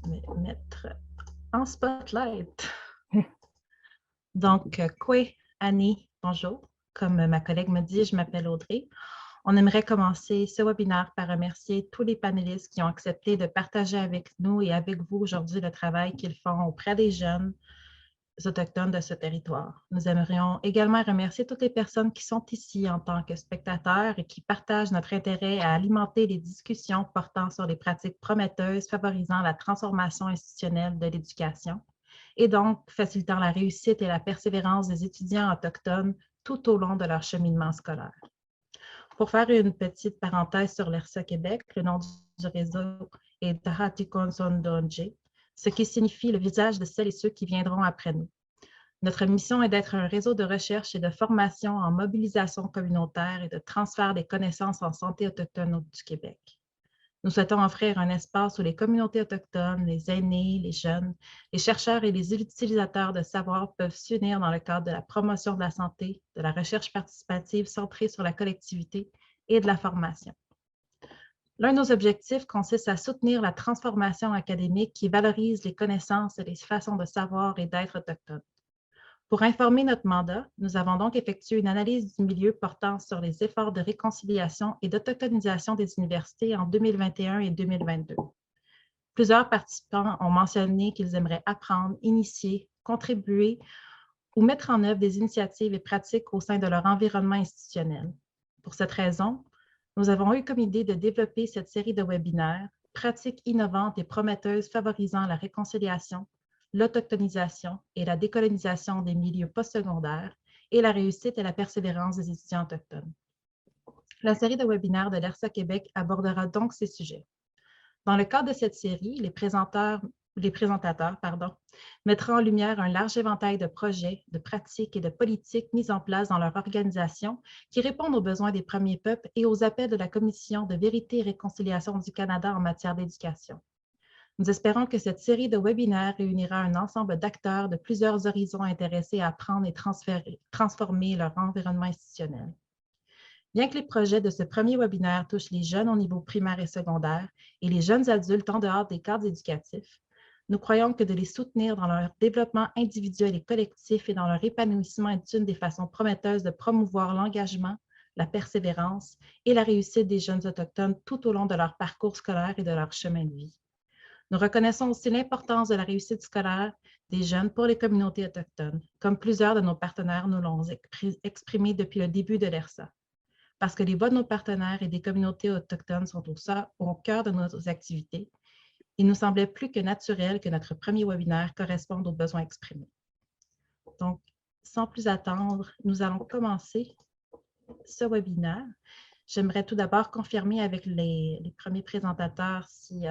me mettre en spotlight. Donc, Kwe, Annie, bonjour. Comme ma collègue me dit, je m'appelle Audrey. On aimerait commencer ce webinaire par remercier tous les panélistes qui ont accepté de partager avec nous et avec vous aujourd'hui le travail qu'ils font auprès des jeunes autochtones de ce territoire. Nous aimerions également remercier toutes les personnes qui sont ici en tant que spectateurs et qui partagent notre intérêt à alimenter les discussions portant sur les pratiques prometteuses favorisant la transformation institutionnelle de l'éducation et donc facilitant la réussite et la persévérance des étudiants autochtones tout au long de leur cheminement scolaire. Pour faire une petite parenthèse sur l'ERSA Québec, le nom du réseau est Tahatikon Sondonje, ce qui signifie le visage de celles et ceux qui viendront après nous. Notre mission est d'être un réseau de recherche et de formation en mobilisation communautaire et de transfert des connaissances en santé autochtone du Québec. Nous souhaitons offrir un espace où les communautés autochtones, les aînés, les jeunes, les chercheurs et les utilisateurs de savoir peuvent s'unir dans le cadre de la promotion de la santé, de la recherche participative centrée sur la collectivité et de la formation. L'un de nos objectifs consiste à soutenir la transformation académique qui valorise les connaissances et les façons de savoir et d'être autochtones. Pour informer notre mandat, nous avons donc effectué une analyse du milieu portant sur les efforts de réconciliation et d'autochtonisation des universités en 2021 et 2022. Plusieurs participants ont mentionné qu'ils aimeraient apprendre, initier, contribuer ou mettre en œuvre des initiatives et pratiques au sein de leur environnement institutionnel. Pour cette raison, nous avons eu comme idée de développer cette série de webinaires, pratiques innovantes et prometteuses favorisant la réconciliation, l'autochtonisation et la décolonisation des milieux postsecondaires et la réussite et la persévérance des étudiants autochtones. La série de webinaires de l'ERSA Québec abordera donc ces sujets. Dans le cadre de cette série, les présentateurs mettront en lumière un large éventail de projets, de pratiques et de politiques mises en place dans leur organisation qui répondent aux besoins des premiers peuples et aux appels de la Commission de vérité et réconciliation du Canada en matière d'éducation. Nous espérons que cette série de webinaires réunira un ensemble d'acteurs de plusieurs horizons intéressés à apprendre et transformer leur environnement institutionnel. Bien que les projets de ce premier webinaire touchent les jeunes au niveau primaire et secondaire et les jeunes adultes en dehors des cadres éducatifs, nous croyons que de les soutenir dans leur développement individuel et collectif et dans leur épanouissement est une des façons prometteuses de promouvoir l'engagement, la persévérance et la réussite des jeunes autochtones tout au long de leur parcours scolaire et de leur chemin de vie. Nous reconnaissons aussi l'importance de la réussite scolaire des jeunes pour les communautés autochtones, comme plusieurs de nos partenaires nous l'ont exprimé depuis le début de l'ERSA. Parce que les voix de nos partenaires et des communautés autochtones sont au cœur de nos activités, il nous semblait plus que naturel que notre premier webinaire corresponde aux besoins exprimés. Donc, sans plus attendre, nous allons commencer ce webinaire. J'aimerais tout d'abord confirmer avec les premiers présentateurs si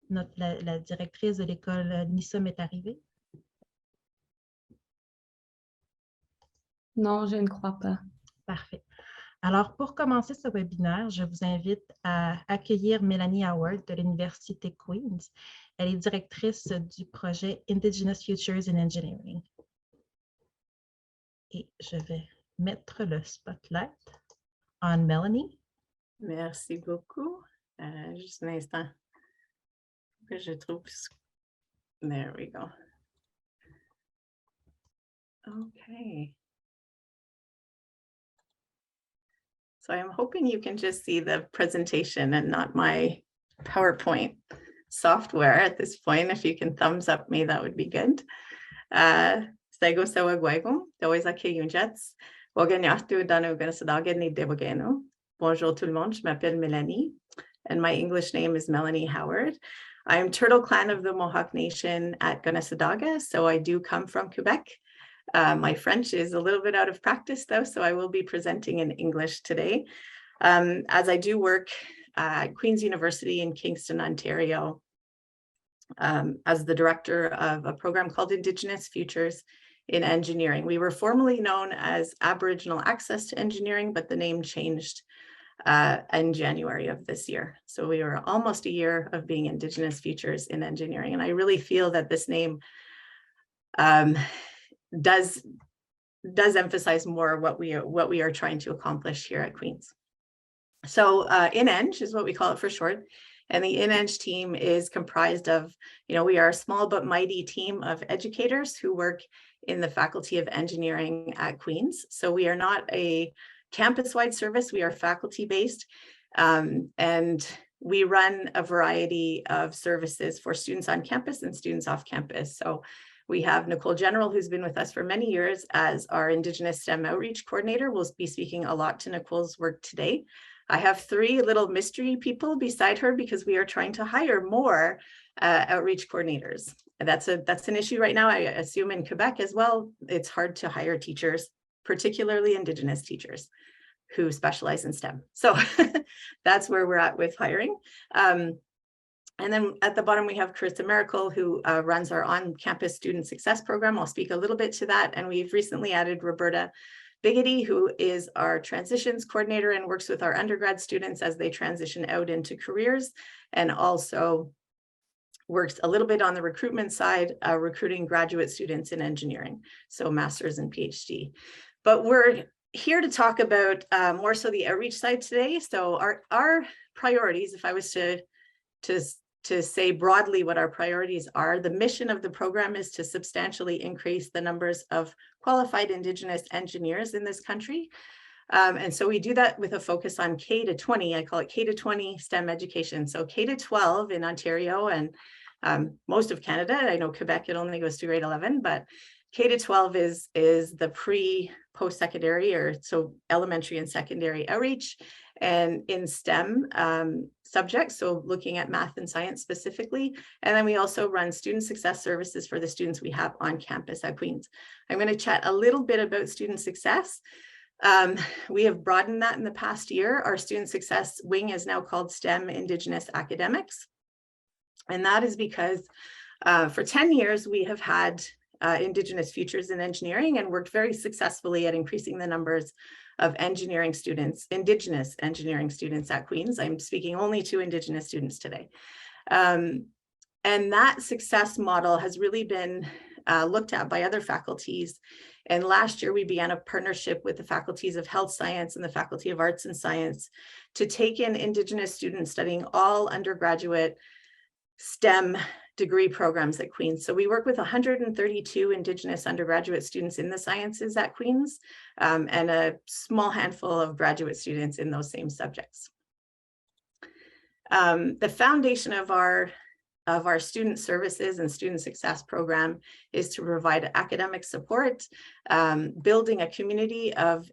la directrice de l'école NISOM est arrivée. Non, je ne crois pas. Parfait. Alors, pour commencer ce webinaire, je vous invite à accueillir Mélanie Howard de l'Université Queen's. Elle est directrice du projet Indigenous Futures in Engineering. Et je vais mettre le spotlight on Mélanie. Merci beaucoup. Juste un instant que je trouve. There we go. Okay. So I'm hoping you can just see the presentation and not my PowerPoint software at this point. If you can thumbs up me, that would be good. Stego sawa guaigum, daweza ke yunjats. Waganyatu danu ganasadageni debogeno. Bonjour tout le monde, je m'appelle Mélanie, and my English name is Melanie Howard. I'm Turtle Clan of the Mohawk Nation at Gunasadaga, so I do come from Quebec. My French is a little bit out of practice though, so I will be presenting in English today. As I do work at Queen's University in Kingston, Ontario, as the director of a program called Indigenous Futures in Engineering. We were formerly known as Aboriginal Access to Engineering, but the name changed in January of this year. So we were almost a year of being Indigenous Futures in Engineering. And I really feel that this name does emphasize more what we are trying to accomplish here at Queen's. So INENG is what we call it for short. And the InEng team is comprised of, we are a small but mighty team of educators who work in the Faculty of Engineering at Queen's. So we are not a campus-wide service, we are faculty-based, and we run a variety of services for students on campus and students off campus. So we have Nicole General, who's been with us for many years as our Indigenous STEM Outreach Coordinator. We'll be speaking a lot to Nicole's work today. I have 3 little mystery people beside her because we are trying to hire more outreach coordinators. And that's an issue right now. I assume in Quebec as well, it's hard to hire teachers, particularly Indigenous teachers who specialize in STEM. So that's where we're at with hiring. And then at the bottom, we have Carissa Miracle, who runs our on-campus student success program. I'll speak a little bit to that. And we've recently added Roberta Biggity, who is our transitions coordinator and works with our undergrad students as they transition out into careers, and also works a little bit on the recruitment side, recruiting graduate students in engineering, so master's and PhD. But we're here to talk about more so the outreach side today. So our priorities, if I was to say broadly what our priorities are, the mission of the program is to substantially increase the numbers of qualified Indigenous engineers in this country. And so we do that with a focus on K to 20, I call it K to 20 STEM education. So K to 12 in Ontario and most of Canada. I know Quebec, it only goes to grade 11, but K to 12 is the post-secondary, or so elementary and secondary outreach, and in STEM subjects, so looking at math and science specifically. And then we also run student success services for the students we have on campus at Queen's. I'm going to chat a little bit about student success. We have broadened that in the past year. Our student success wing is now called STEM Indigenous Academics. And that is because for 10 years, we have had Indigenous Futures in Engineering and worked very successfully at increasing the numbers of engineering students, Indigenous engineering students at Queen's. I'm speaking only to Indigenous students today. And that success model has really been looked at by other faculties. And last year, we began a partnership with the faculties of Health Science and the Faculty of Arts and Science to take in Indigenous students studying all undergraduate STEM degree programs at Queen's. So we work with 132 Indigenous undergraduate students in the sciences at Queen's, and a small handful of graduate students in those same subjects. The foundation of our student services and student success program is to provide academic support, building a community of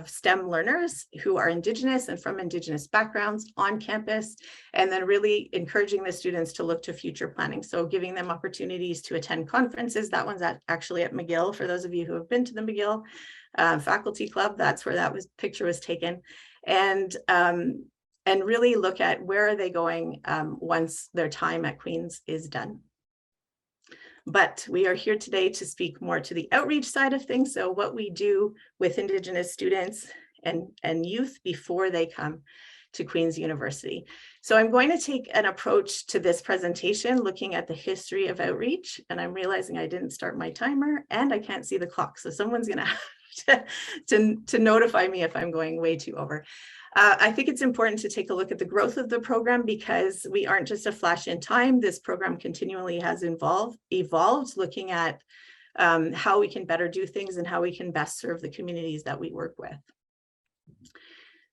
STEM learners who are Indigenous and from Indigenous backgrounds on campus, and then really encouraging the students to look to future planning. So giving them opportunities to attend conferences. That one's actually at McGill, for those of you who have been to the McGill Faculty Club. That's where that picture was taken. And really look at where are they going once their time at Queen's is done. But we are here today to speak more to the outreach side of things. So what we do with Indigenous students and youth before they come to Queen's University. So I'm going to take an approach to this presentation looking at the history of outreach. And I'm realizing I didn't start my timer and I can't see the clock. So someone's going to have to notify me if I'm going way too over. I think it's important to take a look at the growth of the program because we aren't just a flash in time. This program continually has evolved, looking at how we can better do things and how we can best serve the communities that we work with.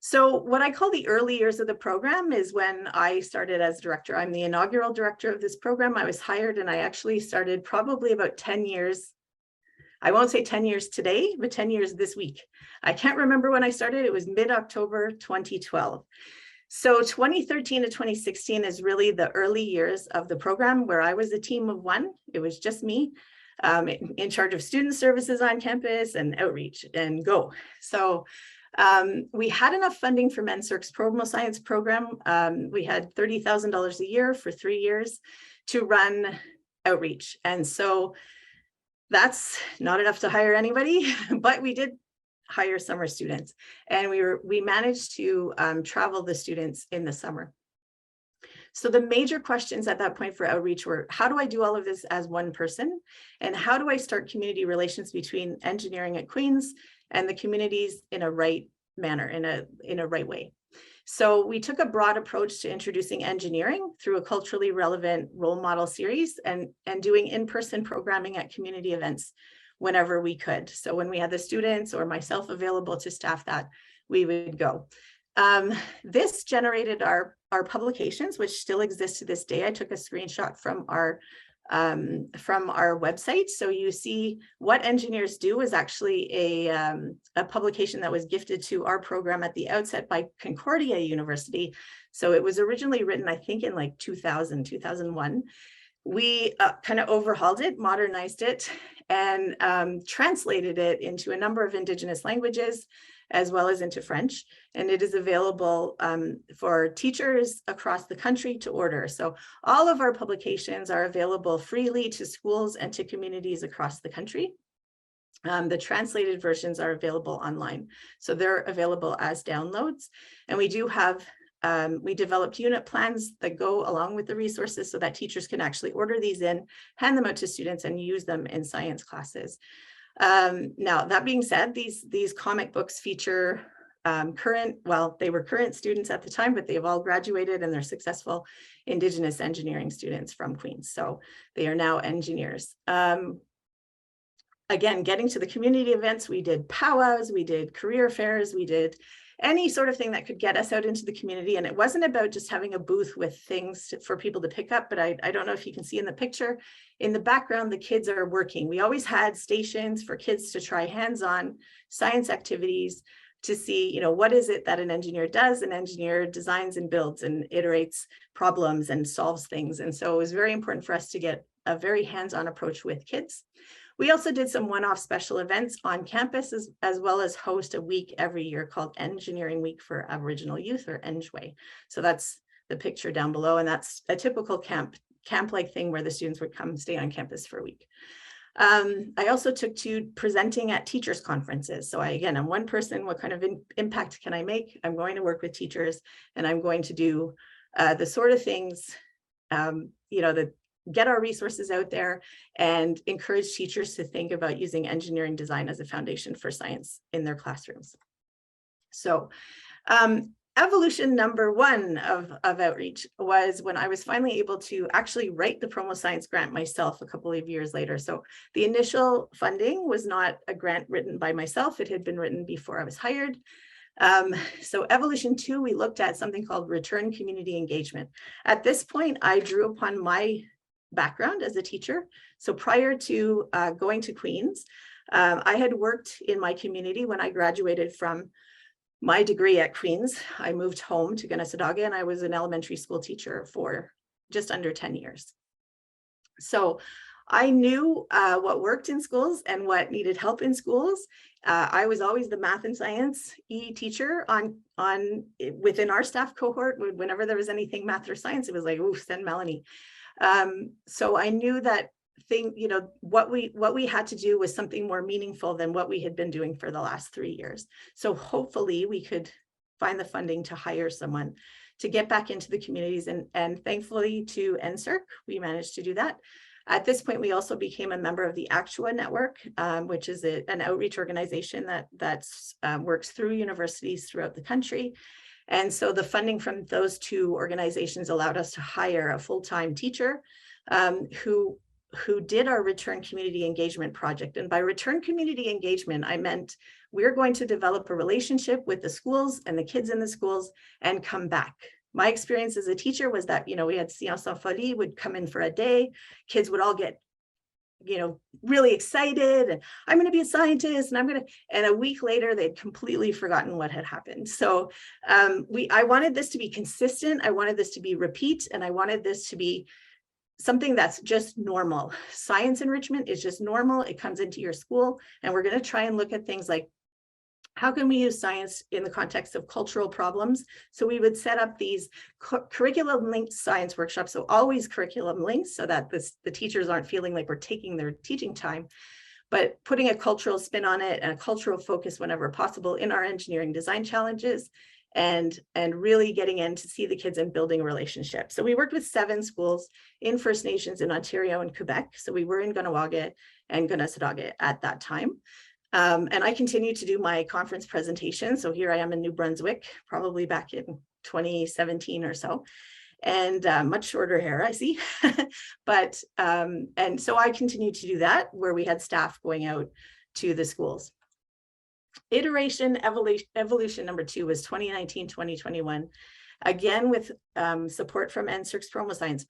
So what I call the early years of the program is when I started as director. I'm the inaugural director of this program. I was hired and I actually started probably about 10 years. I won't say 10 years today, but 10 years this week. I can't remember when I started. It was mid-October 2012. So 2013 to 2016 is really the early years of the program where I was a team of one. It was just me in charge of student services on campus and outreach and go. So we had enough funding for MenCirc's Promo Science program. We had $30,000 a year for 3 years to run outreach. And so that's not enough to hire anybody, but we did hire summer students, and we managed to travel the students in the summer. So the major questions at that point for outreach were, how do I do all of this as one person? And how do I start community relations between engineering at Queen's and the communities in a right manner, in a right way. So we took a broad approach to introducing engineering through a culturally relevant role model series and doing in-person programming at community events whenever we could. So when we had the students or myself available to staff that, we would go. This generated our publications, which still exist to this day. I took a screenshot from our website. So you see What Engineers Do is actually a publication that was gifted to our program at the outset by Concordia University. So it was originally written, I think, in like 2001. We kind of overhauled it, modernized it, and translated it into a number of Indigenous languages, as well as into French. And it is available for teachers across the country to order. So all of our publications are available freely to schools and to communities across the country. The translated versions are available online. So they're available as downloads. And we do have, we developed unit plans that go along with the resources so that teachers can actually order these in, hand them out to students, and use them in science classes. Now, that being said, these comic books feature they were current students at the time, but they've all graduated and they're successful Indigenous engineering students from Queens. So they are now engineers. Again, getting to the community events, we did powwows, we did career fairs, we did any sort of thing that could get us out into the community. And it wasn't about just having a booth with things for people to pick up, but I don't know if you can see in the picture, in the background, the kids are working. We always had stations for kids to try hands-on science activities to see, you know, what is it that an engineer does? An engineer designs and builds and iterates problems and solves things. And so it was very important for us to get a very hands-on approach with kids. We also did some one-off special events on campus, as well as host a week every year called Engineering Week for Aboriginal Youth, or ENGWAY. So that's the picture down below, and that's a typical camp-like thing where the students would come stay on campus for a week. I also took to presenting at teachers' conferences. So I'm one person. What kind of impact can I make? I'm going to work with teachers, and I'm going to do the sort of things, that get our resources out there and encourage teachers to think about using engineering design as a foundation for science in their classrooms. So evolution number one of outreach was when I was finally able to actually write the Promo Science grant myself a couple of years later. So the initial funding was not a grant written by myself. It had been written before I was hired. So evolution 2, we looked at something called return community engagement. At this point, I drew upon my background as a teacher. So prior to going to Queens, I had worked in my community. When I graduated from my degree at Queens, I moved home to Gunnesudaga, and I was an elementary school teacher for just under 10 years. So I knew what worked in schools and what needed help in schools. I was always the math and science EE teacher within our staff cohort. Whenever there was anything math or science, it was like, ooh, send Melanie. So I knew that what we had to do was something more meaningful than what we had been doing for the last 3 years. So hopefully we could find the funding to hire someone to get back into the communities, and thankfully to NSERC, we managed to do that. At this point, we also became a member of the Actua Network, which is an outreach organization that works through universities throughout the country. And so the funding from those two organizations allowed us to hire a full-time teacher who did our return community engagement project. And by return community engagement, I meant we're going to develop a relationship with the schools and the kids in the schools and come back. My experience as a teacher was that, we had Sciences en Folie would come in for a day, kids would all get really excited, and I'm going to be a scientist, and a week later they'd completely forgotten what had happened. So I wanted this to be consistent. I wanted this to be repeat, and I wanted this to be something that's just normal. Science enrichment is just normal. It comes into your school, and we're going to try and look at things like, how can we use science in the context of cultural problems? So we would set up these curriculum linked science workshops. So always curriculum linked, so that the teachers aren't feeling like we're taking their teaching time, but putting a cultural spin on it and a cultural focus whenever possible in our engineering design challenges, and really getting in to see the kids and building relationships. So we worked with 7 schools in First Nations in Ontario and Quebec. So we were in Kahnawake and Gunnesudaga at that time. And I continue to do my conference presentation. So here I am in New Brunswick, probably back in 2017 or so, and much shorter hair, I see. But, and so I continue to do that where we had staff going out to the schools. Iteration evolution number 2 was 2019, 2021. Again, with support from NSERC's Promo Science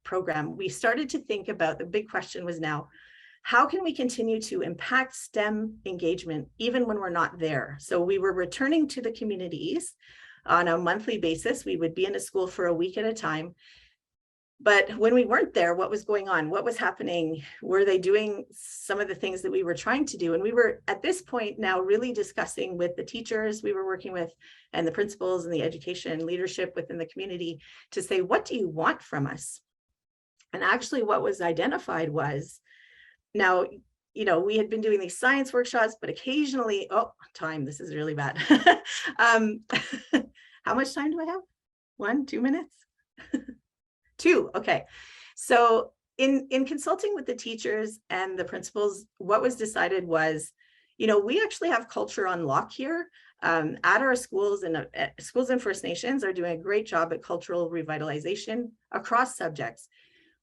program, we started to think about, the big question was now, how can we continue to impact STEM engagement even when we're not there? So we were returning to the communities on a monthly basis. We would be in a school for a week at a time. But when we weren't there, what was going on? What was happening? Were they doing some of the things that we were trying to do? And we were at this point now really discussing with the teachers we were working with and the principals and the education leadership within the community to say, what do you want from us? And actually what was identified was, now, you know, we had been doing these science workshops, but occasionally, oh, time, this is really bad. How much time do I have? 1, 2 minutes? 2, okay. So in consulting with the teachers and the principals, what was decided was, you know, we actually have culture on lock here at our schools, and schools and First Nations are doing a great job at cultural revitalization across subjects.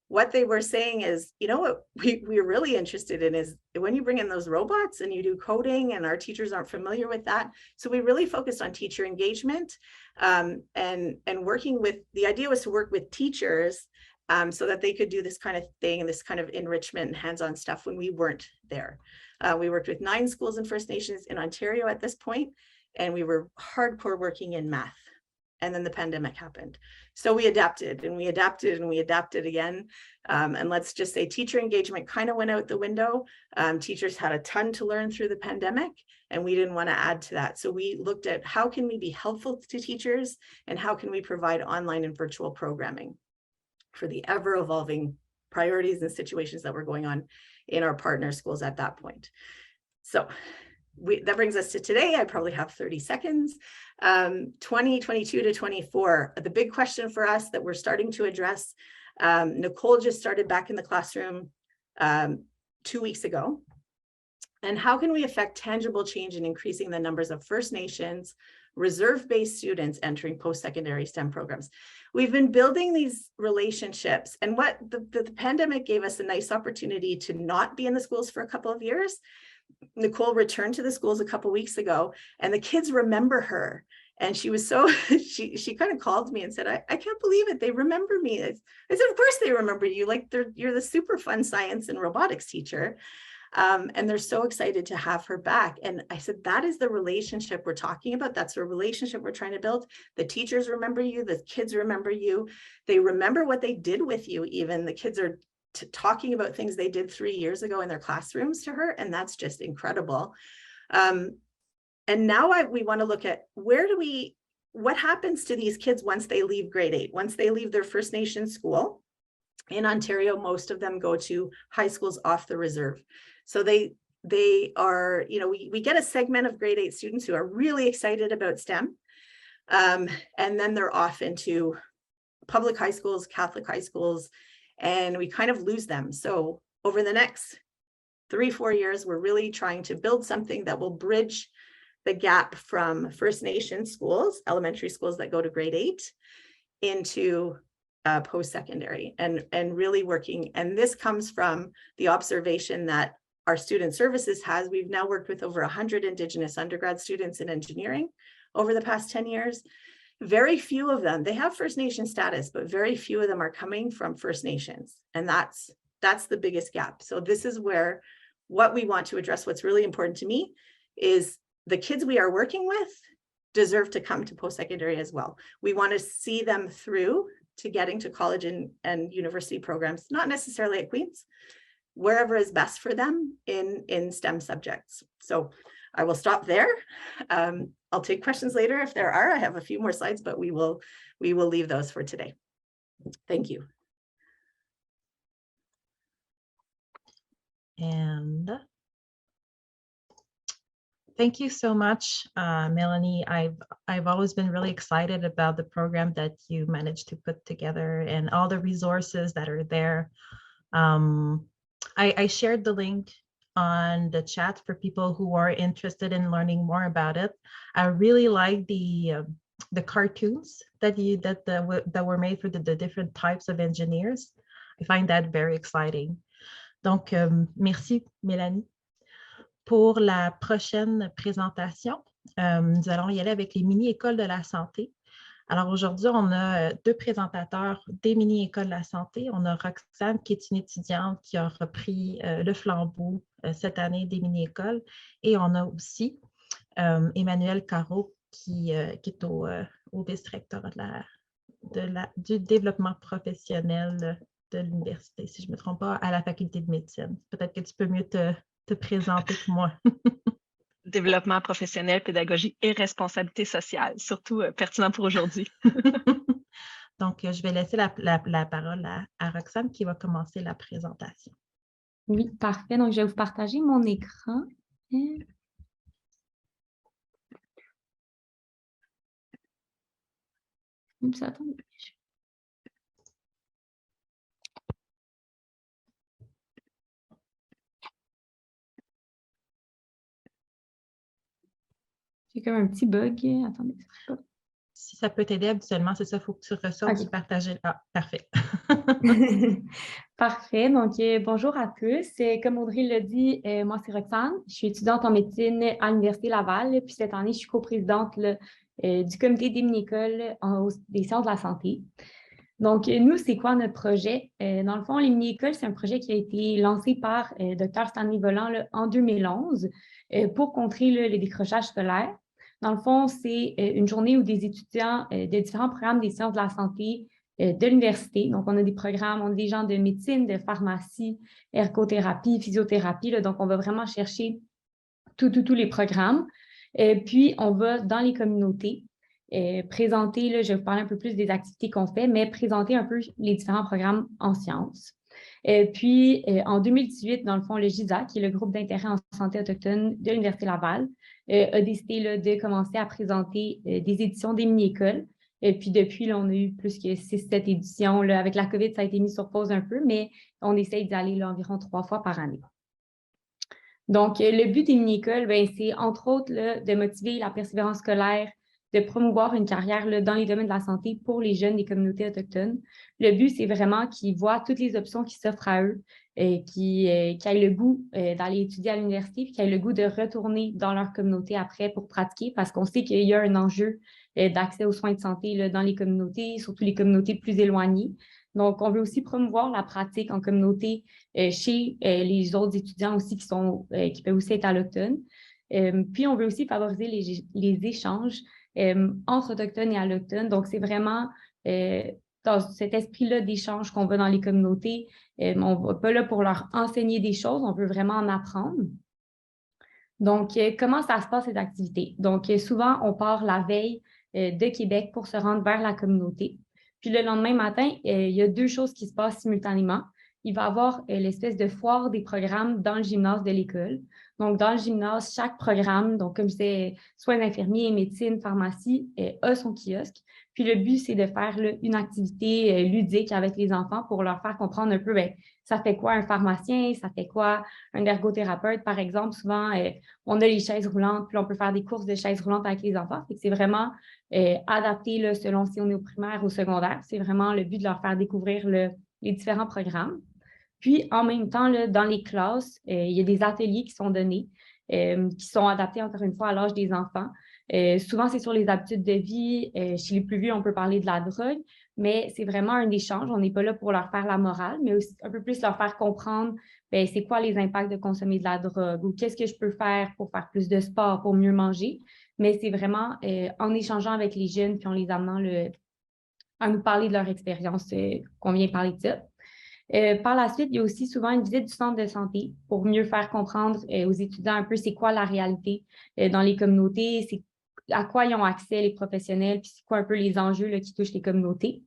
What they were saying is, you know, what we're really interested in is when you bring in those robots and you do coding, and our teachers aren't familiar with that. So we really focused on teacher engagement and working with, the idea was to work with teachers so that they could do this kind of thing and this kind of enrichment and hands-on stuff when we weren't there. We worked with 9 schools and First Nations in Ontario at this point, and we were hardcore working in math. And then the pandemic happened. So we adapted and we adapted and we adapted again. And let's just say teacher engagement kind of went out the window. Teachers had a ton to learn through the pandemic, and we didn't want to add to that. So we looked at how can we be helpful to teachers and how can we provide online and virtual programming for the ever evolving priorities and situations that were going on in our partner schools at that point. So that brings us to today. I probably have 30 seconds. 2022 to 24, the big question for us that we're starting to address, Nicole just started back in the classroom 2 weeks ago. And how can we affect tangible change in increasing the numbers of First Nations, reserve-based students entering post-secondary STEM programs? We've been building these relationships, and what the pandemic gave us a nice opportunity to not be in the schools for a couple of years. Nicole returned to the schools a couple of weeks ago, and the kids remember her. And she was so, she kind of called me and said, I can't believe it. They remember me. I said, of course they remember you. Like you're the super fun science and robotics teacher. And they're so excited to have her back. And I said, that is the relationship we're talking about. That's the relationship we're trying to build. The teachers remember you. The kids remember you. They remember what they did with you. Even the kids are talking about things they did 3 years ago in their classrooms to her. And that's just incredible. And now we want to look at what happens to these kids once they leave grade 8, once they leave their First Nation school. In Ontario, most of them go to high schools off the reserve. So they are, you know, we get a segment of grade 8 students who are really excited about STEM. And then they're off into public high schools, Catholic high schools, and we kind of lose them. So over the next 3-4 years, we're really trying to build something that will bridge the gap from First Nation schools, elementary schools that go to grade 8, into post-secondary, and really working. And this comes from the observation that our student services has. We've now worked with over 100 Indigenous undergrad students in engineering over the past 10 years. Very few of them, they have First Nation status, but very few of them are coming from First Nations. And that's the biggest gap. So this is where what we want to address, what's really important to me, is the kids we are working with deserve to come to post-secondary as well. We want to see them through to getting to college and university programs, not necessarily at Queen's, wherever is best for them in STEM subjects. So I will stop there. I'll take questions later if there are. I have a few more slides, but we will leave those for today. Thank you. And thank you so much, Melanie. I've always been really excited about the program that you managed to put together and all the resources that are there. I shared the link on the chat for people who are interested in learning more about it. I really like the cartoons that were made for the different types of engineers. I find that very exciting. Donc, merci Mélanie. Pour la prochaine présentation, nous allons y aller avec les mini-écoles de la santé. Alors aujourd'hui, on a deux présentateurs des mini-écoles de la santé. On a Roxane, qui est une étudiante qui a repris le flambeau cette année des mini-écoles. Et on a aussi Emmanuel Caro, qui est au vice-rectorat du développement professionnel de l'université, si je ne me trompe pas, à la faculté de médecine. Peut-être que tu peux mieux te présenter que moi. Développement professionnel, pédagogie et responsabilité sociale, surtout pertinent pour aujourd'hui. Donc, je vais laisser la parole à Roxane qui va commencer la présentation. Oui, parfait. Donc, je vais vous partager mon écran. Oups, attendez. J'ai comme un petit bug. Attendez. Si ça peut t'aider habituellement, c'est ça, il faut que tu ressortes du partager. Ah, parfait. Parfait. Donc, bonjour à tous. Comme Audrey l'a dit, moi, c'est Roxane. Je suis étudiante en médecine à l'Université Laval. Puis cette année, je suis coprésidente du comité des mini-écoles des sciences de la santé. Donc, nous, c'est quoi notre projet? Dans le fond, les mini-écoles, c'est un projet qui a été lancé par Dr Stanley Volant en 2011 pour contrer les décrochages scolaires. Dans le fond, c'est une journée où des étudiants de différents programmes des sciences de la santé de l'université, donc on a des programmes, on a des gens de médecine, de pharmacie, ergothérapie, physiothérapie, là, donc on va vraiment chercher tous les programmes. Puis, on va dans les communautés présenter, là, je vais vous parler un peu plus des activités qu'on fait, mais présenter un peu les différents programmes en sciences. Puis, en 2018, dans le fond, le GISA, qui est le groupe d'intérêt en santé autochtone de l'Université Laval, a décidé là, de commencer à présenter des éditions des mini-écoles. Puis depuis, là, on a eu plus que 6-7 éditions. Là. Avec la COVID, ça a été mis sur pause un peu, mais on essaye d'y aller là, environ 3 fois par année. Donc, le but des mini-écoles, c'est entre autres là, de motiver la persévérance scolaire, de promouvoir une carrière là, dans les domaines de la santé pour les jeunes des communautés autochtones. Le but, c'est vraiment qu'ils voient toutes les options qui s'offrent à eux, qu'ils aient le goût d'aller étudier à l'université, puis qu'ils aient le goût de retourner dans leur communauté après pour pratiquer, parce qu'on sait qu'il y a un enjeu d'accès aux soins de santé là, dans les communautés, surtout les communautés plus éloignées. Donc, on veut aussi promouvoir la pratique en communauté chez les autres étudiants aussi qui peuvent aussi être allochtones. Puis, on veut aussi favoriser les échanges entre autochtones et allochtones. Donc, c'est vraiment dans cet esprit-là d'échange qu'on va dans les communautés. On ne va pas là pour leur enseigner des choses, on veut vraiment en apprendre. Donc, comment ça se passe, ces activités? Donc, souvent, on part la veille de Québec pour se rendre vers la communauté. Puis le lendemain matin, il y a 2 choses qui se passent simultanément. Il va y avoir l'espèce de foire des programmes dans le gymnase de l'école. Donc, dans le gymnase, chaque programme, donc comme je disais, soins infirmiers, médecine, pharmacie, a son kiosque. Puis le but, c'est de faire là, une activité ludique avec les enfants pour leur faire comprendre un peu, ça fait quoi un pharmacien, ça fait quoi un ergothérapeute, par exemple. Souvent, on a les chaises roulantes, puis on peut faire des courses de chaises roulantes avec les enfants. C'est vraiment adapté là, selon si on est au primaire ou au secondaire. C'est vraiment le but de leur faire découvrir les différents programmes. Puis, en même temps, là, dans les classes, il y a des ateliers qui sont donnés, qui sont adaptés, encore une fois, à l'âge des enfants. Souvent, c'est sur les habitudes de vie. Chez les plus vieux, on peut parler de la drogue, mais c'est vraiment un échange. On n'est pas là pour leur faire la morale, mais aussi un peu plus leur faire comprendre c'est quoi les impacts de consommer de la drogue ou qu'est-ce que je peux faire pour faire plus de sport, pour mieux manger. Mais c'est vraiment en échangeant avec les jeunes puis en les amenant à nous parler de leur expérience qu'on vient parler de ça. Par la suite, il y a aussi souvent une visite du centre de santé pour mieux faire comprendre aux étudiants un peu c'est quoi la réalité dans les communautés, c'est à quoi ils ont accès les professionnels, puis c'est quoi un peu les enjeux là, qui touchent les communautés.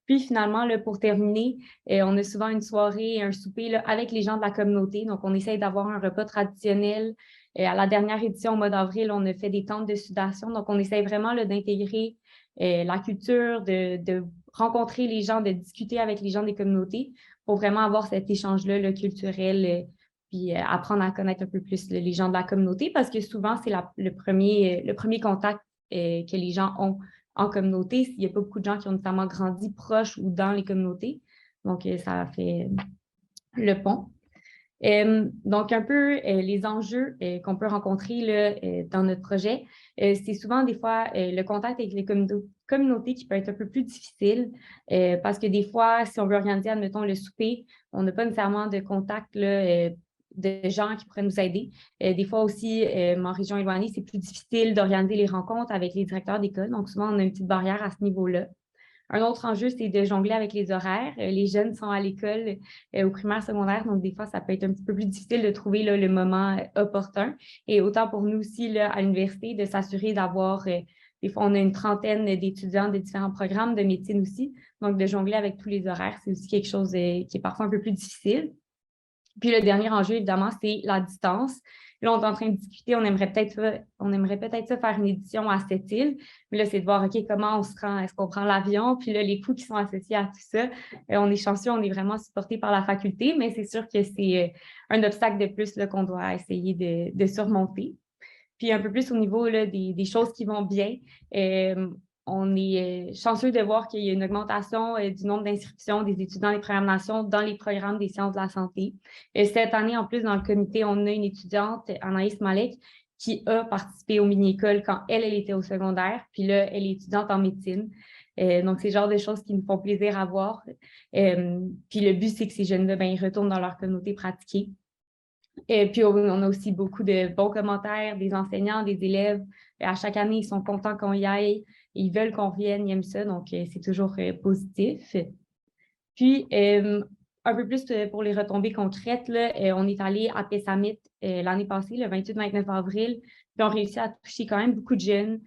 Puis finalement, là, pour terminer, on a souvent une soirée, un souper là, avec les gens de la communauté. Donc, on essaye d'avoir un repas traditionnel. À la dernière édition, au mois d'avril, on a fait des tentes de sudation. Donc, on essaye vraiment d'intégrer la culture, de rencontrer les gens, de discuter avec les gens des communautés pour vraiment avoir cet échange-là culturel, puis apprendre à connaître un peu plus les gens de la communauté, parce que souvent, c'est le premier contact que les gens ont en communauté. Il n'y a pas beaucoup de gens qui ont notamment grandi proches ou dans les communautés. Donc, ça fait le pont. Donc, un peu les enjeux qu'on peut rencontrer là, dans notre projet, c'est souvent des fois le contact avec les communautés qui peut être un peu plus difficile parce que des fois, si on veut organiser, admettons, le souper, on n'a pas nécessairement de contact là, de gens qui pourraient nous aider. Des fois aussi, en région éloignée, c'est plus difficile d'organiser les rencontres avec les directeurs d'école. Donc, souvent, on a une petite barrière à ce niveau-là. Un autre enjeu, c'est de jongler avec les horaires. Les jeunes sont à l'école au primaire, secondaire, donc des fois, ça peut être un petit peu plus difficile de trouver là, le moment opportun. Et autant pour nous aussi, là, à l'université, de s'assurer d'avoir, des fois, on a une trentaine d'étudiants de différents programmes de médecine aussi. Donc, de jongler avec tous les horaires, c'est aussi quelque chose qui est parfois un peu plus difficile. Puis le dernier enjeu, évidemment, c'est la distance. Là, on est en train de discuter, on aimerait peut-être ça faire une édition à cette île. Mais là, c'est de voir, OK, comment on se rend, est-ce qu'on prend l'avion? Puis là, les coûts qui sont associés à tout ça. On est chanceux, on est vraiment supporté par la faculté, mais c'est sûr que c'est un obstacle de plus là, qu'on doit essayer de surmonter. Puis un peu plus au niveau là, des choses qui vont bien. On est chanceux de voir qu'il y a une augmentation du nombre d'inscriptions des étudiants des Premières Nations dans les programmes des sciences de la santé. Cette année, en plus, dans le comité, on a une étudiante, Anaïs Malek, qui a participé aux mini-écoles quand elle était au secondaire. Puis là, elle est étudiante en médecine. Donc, c'est le genre de choses qui nous font plaisir à voir. Puis le but, c'est que ces jeunes-là, ils retournent dans leur communauté pratiquée. Et puis, on a aussi beaucoup de bons commentaires des enseignants, des élèves. À chaque année, ils sont contents qu'on y aille. Ils veulent qu'on revienne, ils aiment ça. Donc, c'est toujours positif. Puis, un peu plus pour les retombées concrètes, là, on est allé à Pessamit l'année passée, le 28-29 avril. Puis, on réussit à toucher quand même beaucoup de jeunes.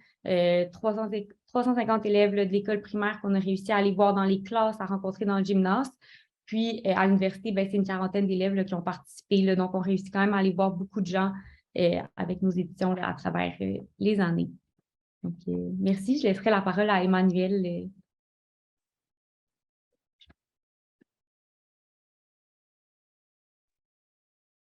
350 élèves là, de l'école primaire qu'on a réussi à aller voir dans les classes, à rencontrer dans le gymnase. Puis, à l'université, c'est une quarantaine d'élèves là, qui ont participé. Là, donc, on réussit quand même à aller voir beaucoup de gens avec nos éditions là, à travers les années. Donc, merci. Je laisserai la parole à Emmanuel.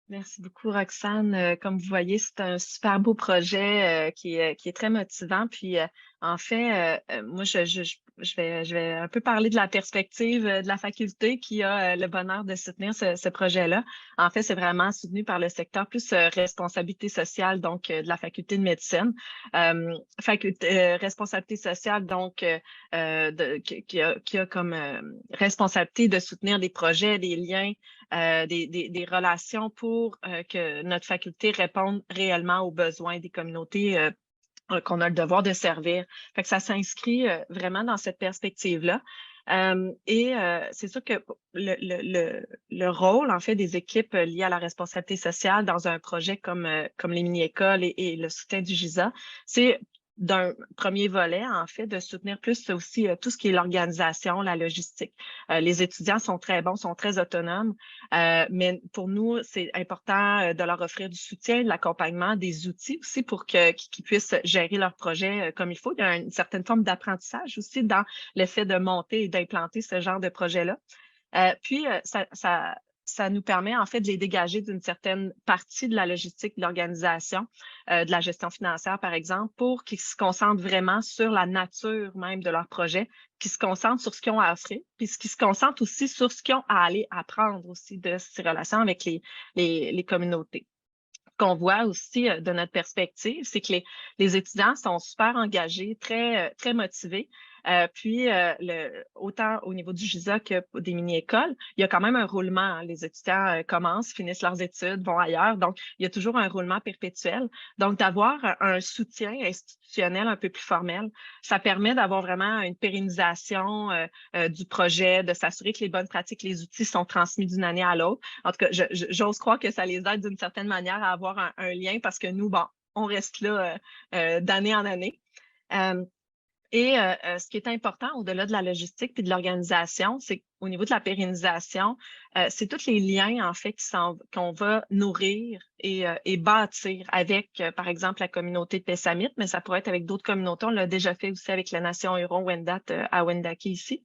Merci beaucoup, Roxane. Comme vous voyez, c'est un super beau projet qui est très motivant. Puis, en fait, moi, je vais un peu parler de la perspective de la faculté qui a le bonheur de soutenir ce projet-là. En fait, c'est vraiment soutenu par le secteur plus responsabilité sociale, donc de la faculté de médecine. Responsabilité sociale, donc, qui a comme responsabilité de soutenir des projets, des liens, des relations pour que notre faculté réponde réellement aux besoins des communautés qu'on a le devoir de servir. Fait que ça s'inscrit vraiment dans cette perspective-là. C'est sûr que le rôle, en fait, des équipes liées à la responsabilité sociale dans un projet comme les mini-écoles et le soutien du GISA, c'est d'un premier volet, en fait, de soutenir plus aussi tout ce qui est l'organisation, la logistique. Les étudiants sont très bons, sont très autonomes, mais pour nous, c'est important de leur offrir du soutien, de l'accompagnement, des outils aussi pour qu'ils puissent gérer leur projet comme il faut. Il y a une certaine forme d'apprentissage aussi dans le fait de monter et d'implanter ce genre de projet-là. Puis, ça nous permet en fait de les dégager d'une certaine partie de la logistique de l'organisation, de la gestion financière par exemple, pour qu'ils se concentrent vraiment sur la nature même de leur projet, qu'ils se concentrent sur ce qu'ils ont à offrir, puis qu'ils se concentrent aussi sur ce qu'ils ont à aller apprendre aussi de ces relations avec les communautés. Qu'on voit aussi de notre perspective, c'est que les étudiants sont super engagés, très motivés. Puis, autant au niveau du GISA que des mini-écoles, il y a quand même un roulement. Hein. Les étudiants commencent, finissent leurs études, vont ailleurs. Donc, il y a toujours un roulement perpétuel. Donc, d'avoir un soutien institutionnel un peu plus formel, ça permet d'avoir vraiment une pérennisation du projet, de s'assurer que les bonnes pratiques, les outils sont transmis d'une année à l'autre. En tout cas, j'ose croire que ça les aide d'une certaine manière à avoir un lien parce que nous, bon, on reste là d'année en année. Ce qui est important au-delà de la logistique puis de l'organisation, c'est qu'au niveau de la pérennisation, c'est tous les liens, en fait, qu'on va nourrir et bâtir avec, par exemple, la communauté de Pessamit, mais ça pourrait être avec d'autres communautés. On l'a déjà fait aussi avec la Nation Huron-Wendat à Wendake ici.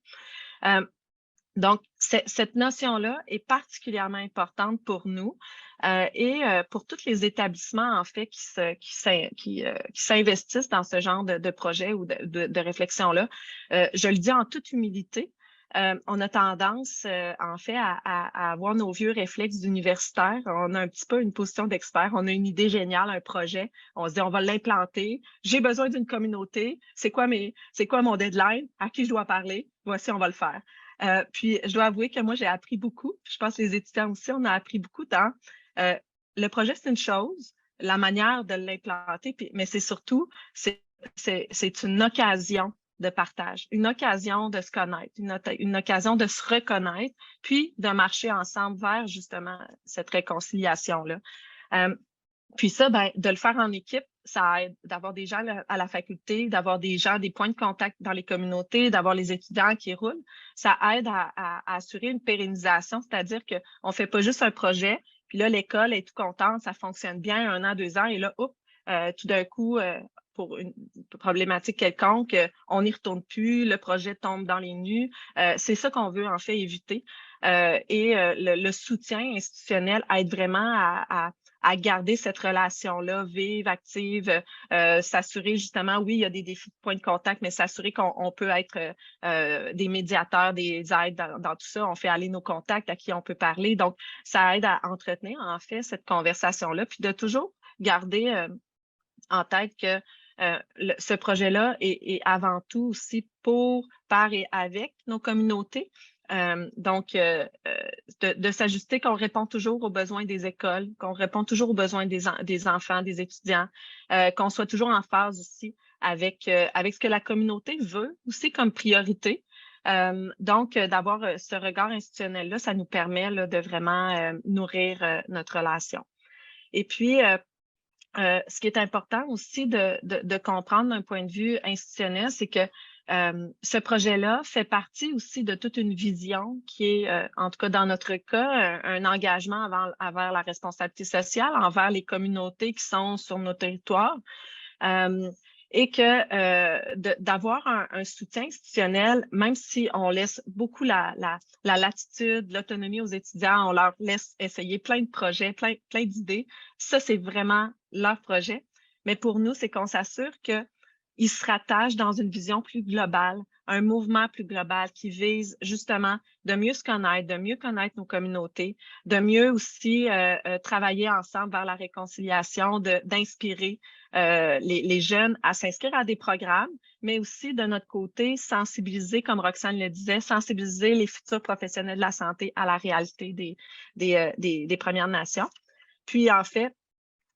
Donc, cette notion-là est particulièrement importante pour nous et pour tous les établissements, en fait, qui s'investissent dans ce genre de projet ou de réflexion-là. Je le dis en toute humilité. On a tendance, en fait, à avoir nos vieux réflexes d'universitaire. On a un petit peu une position d'expert. On a une idée géniale, un projet. On se dit, on va l'implanter. J'ai besoin d'une communauté. C'est quoi mon deadline? À qui je dois parler? Voici, on va le faire. Puis, je dois avouer que moi, j'ai appris beaucoup. Je pense que les étudiants aussi, on a appris beaucoup dans le projet, c'est une chose, la manière de l'implanter, mais c'est surtout, c'est une occasion de partage, une occasion de se connaître, une occasion de se reconnaître, puis de marcher ensemble vers justement cette réconciliation-là. Puis ça, ben, de le faire en équipe, ça aide d'avoir des gens à la faculté, d'avoir des gens, des points de contact dans les communautés, d'avoir les étudiants qui roulent. Ça aide à assurer une pérennisation, c'est-à-dire qu'on ne fait pas juste un projet, puis là, l'école est tout contente, ça fonctionne bien 1 an, 2 ans, et là, tout d'un coup, pour une problématique quelconque, on n'y retourne plus, le projet tombe dans les nues. C'est ça qu'on veut en fait éviter. Et le soutien institutionnel aide vraiment à garder cette relation-là vive, active, s'assurer justement, oui, il y a des défis de point de contact, mais s'assurer qu'on peut être des médiateurs, des aides dans tout ça. On fait aller nos contacts à qui on peut parler. Donc, ça aide à entretenir, en fait, cette conversation-là, puis de toujours garder en tête que ce projet-là est avant tout aussi pour, par et avec nos communautés. Donc, de s'ajuster, qu'on répond toujours aux besoins des écoles, qu'on répond toujours aux besoins des enfants, des étudiants, qu'on soit toujours en phase aussi avec ce que la communauté veut aussi comme priorité. Donc, d'avoir ce regard institutionnel-là, ça nous permet là, de vraiment nourrir notre relation. Et puis, ce qui est important aussi de comprendre d'un point de vue institutionnel, c'est que ce projet-là fait partie aussi de toute une vision qui est, en tout cas dans notre cas, un engagement envers la responsabilité sociale, envers les communautés qui sont sur nos territoires. Et que d'avoir un soutien institutionnel, même si on laisse beaucoup la latitude, l'autonomie aux étudiants, on leur laisse essayer plein de projets, plein d'idées, ça, c'est vraiment leur projet. Mais pour nous, c'est qu'on s'assure qu'ils se rattachent dans une vision plus globale, un mouvement plus global qui vise justement de mieux se connaître, de mieux connaître nos communautés, de mieux aussi travailler ensemble vers la réconciliation, d'inspirer les jeunes à s'inscrire à des programmes, mais aussi de notre côté, sensibiliser, comme Roxane le disait, sensibiliser les futurs professionnels de la santé à la réalité des Premières Nations. Puis en fait,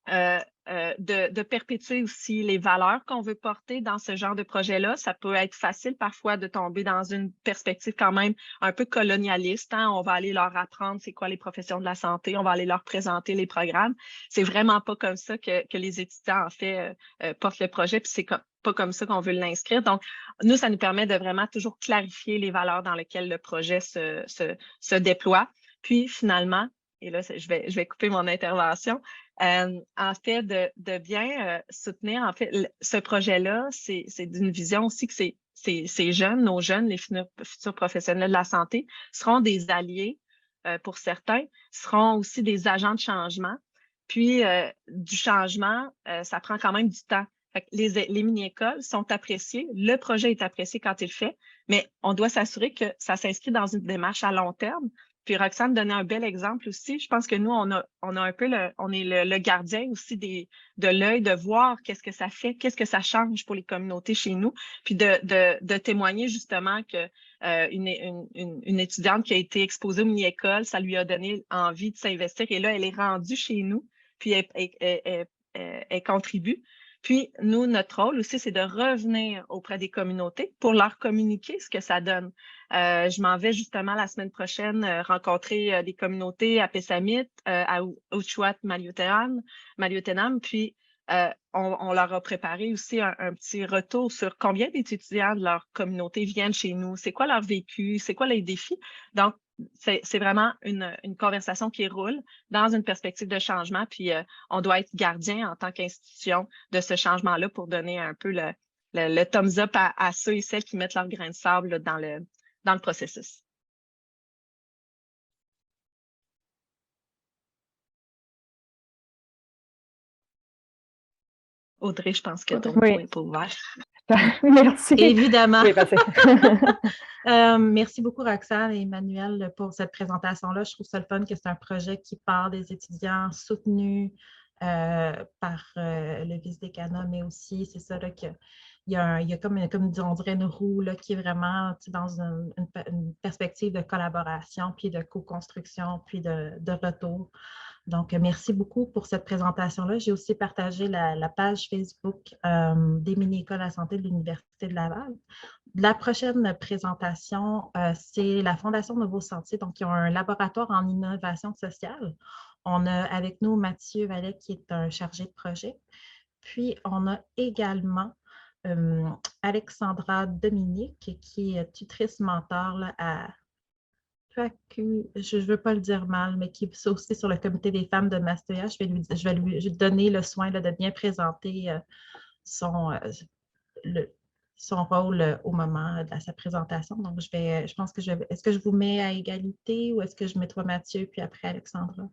de perpétuer aussi les valeurs qu'on veut porter dans ce genre de projet-là. Ça peut être facile parfois de tomber dans une perspective quand même un peu colonialiste. Hein? On va aller leur apprendre c'est quoi les professions de la santé, on va aller leur présenter les programmes. C'est vraiment pas comme ça que les étudiants, en fait, portent le projet, puis c'est pas comme ça qu'on veut l'inscrire. Donc, nous, ça nous permet de vraiment toujours clarifier les valeurs dans lesquelles le projet se déploie. Puis, finalement, et là, je vais couper mon intervention, en fait, de bien soutenir, en fait, ce projet-là, c'est d'une vision aussi que ces jeunes, nos jeunes, les futurs professionnels de la santé, seront des alliés pour certains, seront aussi des agents de changement. Puis, du changement, ça prend quand même du temps. Fait que les mini-écoles sont appréciées, le projet est apprécié quand il le fait, mais on doit s'assurer que ça s'inscrit dans une démarche à long terme. Puis Roxane donnait un bel exemple aussi. Je pense que nous, on a un peu on est le gardien aussi de l'œil, de voir qu'est-ce que ça fait, qu'est-ce que ça change pour les communautés chez nous, puis de témoigner justement que une étudiante qui a été exposée aux mini-écoles, ça lui a donné envie de s'investir. Et là, elle est rendue chez nous, puis elle contribue. Puis, nous, notre rôle aussi, c'est de revenir auprès des communautés pour leur communiquer ce que ça donne. Je m'en vais justement la semaine prochaine rencontrer des communautés à Pessamit, à Ouchouat-Maliotenam, puis on leur a préparé aussi un petit retour sur combien d'étudiants de leur communauté viennent chez nous, c'est quoi leur vécu, c'est quoi les défis. Donc, c'est vraiment une conversation qui roule dans une perspective de changement, puis on doit être gardien en tant qu'institution de ce changement-là pour donner un peu le thumbs up à ceux et celles qui mettent leur grain de sable là, dans le processus. Audrey, je pense que ton Oui. micro n'est pas ouvert. Merci. Évidemment. Oui, passez. Merci beaucoup, Roxane et Emmanuel, pour cette présentation-là. Je trouve ça le fun que c'est un projet qui part des étudiants soutenus par le vice-décanat, mais aussi, c'est ça, là, il y a comme on dirait une roue là, qui est vraiment dans une perspective de collaboration, puis de co-construction, puis de retour. Donc, merci beaucoup pour cette présentation-là. J'ai aussi partagé la page Facebook des mini-écoles à santé de l'Université de Laval. La prochaine présentation, c'est la Fondation Nouveau Sentier. Donc, ils ont un laboratoire en innovation sociale. On a avec nous Mathieu Vallet, qui est un chargé de projet. Puis, on a également Alexandra Dominique, qui est tutrice mentor là, à PACU, je ne veux pas le dire mal, mais qui est aussi sur le comité des femmes de Mastéa. Je vais lui donner le soin là, de bien présenter son rôle au moment de sa présentation. Donc, je pense que est-ce que je vous mets à égalité ou est-ce que je mets toi, Mathieu, puis après Alexandra?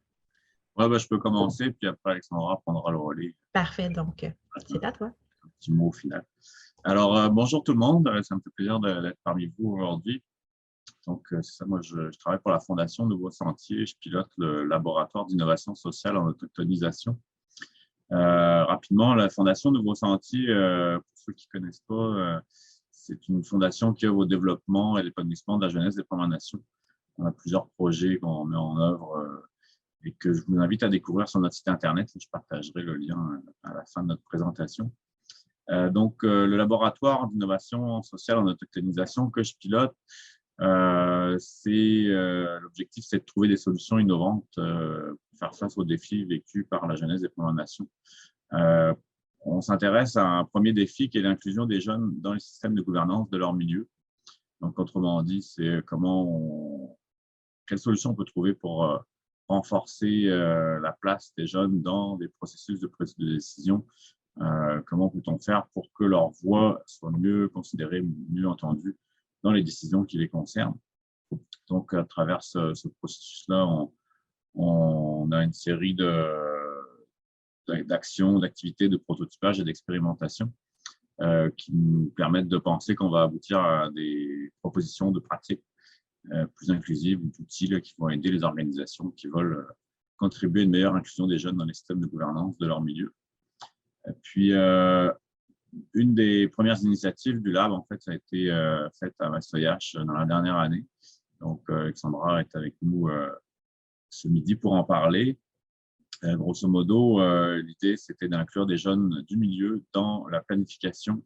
Ouais, je peux commencer, puis après Alexandra prendra le relais. Parfait, donc c'est à toi. Un petit mot au final. Alors, bonjour tout le monde, ça me fait plaisir d'être parmi vous aujourd'hui. Donc, c'est ça, moi, je travaille pour la Fondation Nouveau Sentier, je pilote le laboratoire d'innovation sociale en autochtonisation. Rapidement, la Fondation Nouveau Sentier, pour ceux qui ne connaissent pas, c'est une fondation qui œuvre au développement et l'épanouissement de la jeunesse des Premières Nations. On a plusieurs projets qu'on met en œuvre et que je vous invite à découvrir sur notre site Internet. Je partagerai le lien à la fin de notre présentation. Donc, le laboratoire d'innovation sociale en autochtonisation que je pilote, l'objectif, c'est de trouver des solutions innovantes pour faire face aux défis vécus par la jeunesse des Premières Nations. On s'intéresse à un premier défi qui est l'inclusion des jeunes dans les systèmes de gouvernance de leur milieu. Donc, autrement dit, c'est quelles solutions on peut trouver pour renforcer la place des jeunes dans des processus de prise de décision. Comment peut-on faire pour que leur voix soit mieux considérée, mieux entendue dans les décisions qui les concernent. Donc, à travers ce processus-là, on a une série d'actions, d'activités, de prototypage et d'expérimentation qui nous permettent de penser qu'on va aboutir à des propositions de pratiques plus inclusives ou d'outils qui vont aider les organisations qui veulent contribuer à une meilleure inclusion des jeunes dans les systèmes de gouvernance de leur milieu. Et puis, une des premières initiatives du lab, en fait, ça a été faite à Massoyache dans la dernière année. Donc, Alexandra est avec nous ce midi pour en parler. Grosso modo, l'idée, c'était d'inclure des jeunes du milieu dans la planification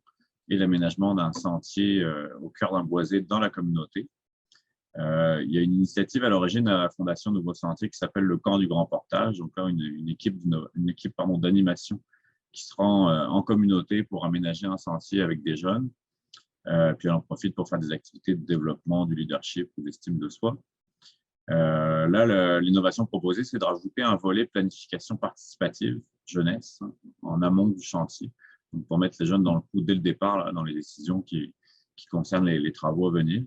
et l'aménagement d'un sentier au cœur d'un boisé dans la communauté. Il y a une initiative à l'origine à la Fondation Nouveau Sentier qui s'appelle le Camp du Grand Portage. Donc là, une équipe d'animation qui se rend en communauté pour aménager un sentier avec des jeunes. Puis on en profite pour faire des activités de développement, du leadership ou d'estime de soi. Là, l'innovation proposée, c'est de rajouter un volet planification participative jeunesse en amont du chantier, donc pour mettre les jeunes dans le coup dès le départ, là, dans les décisions qui concernent les travaux à venir.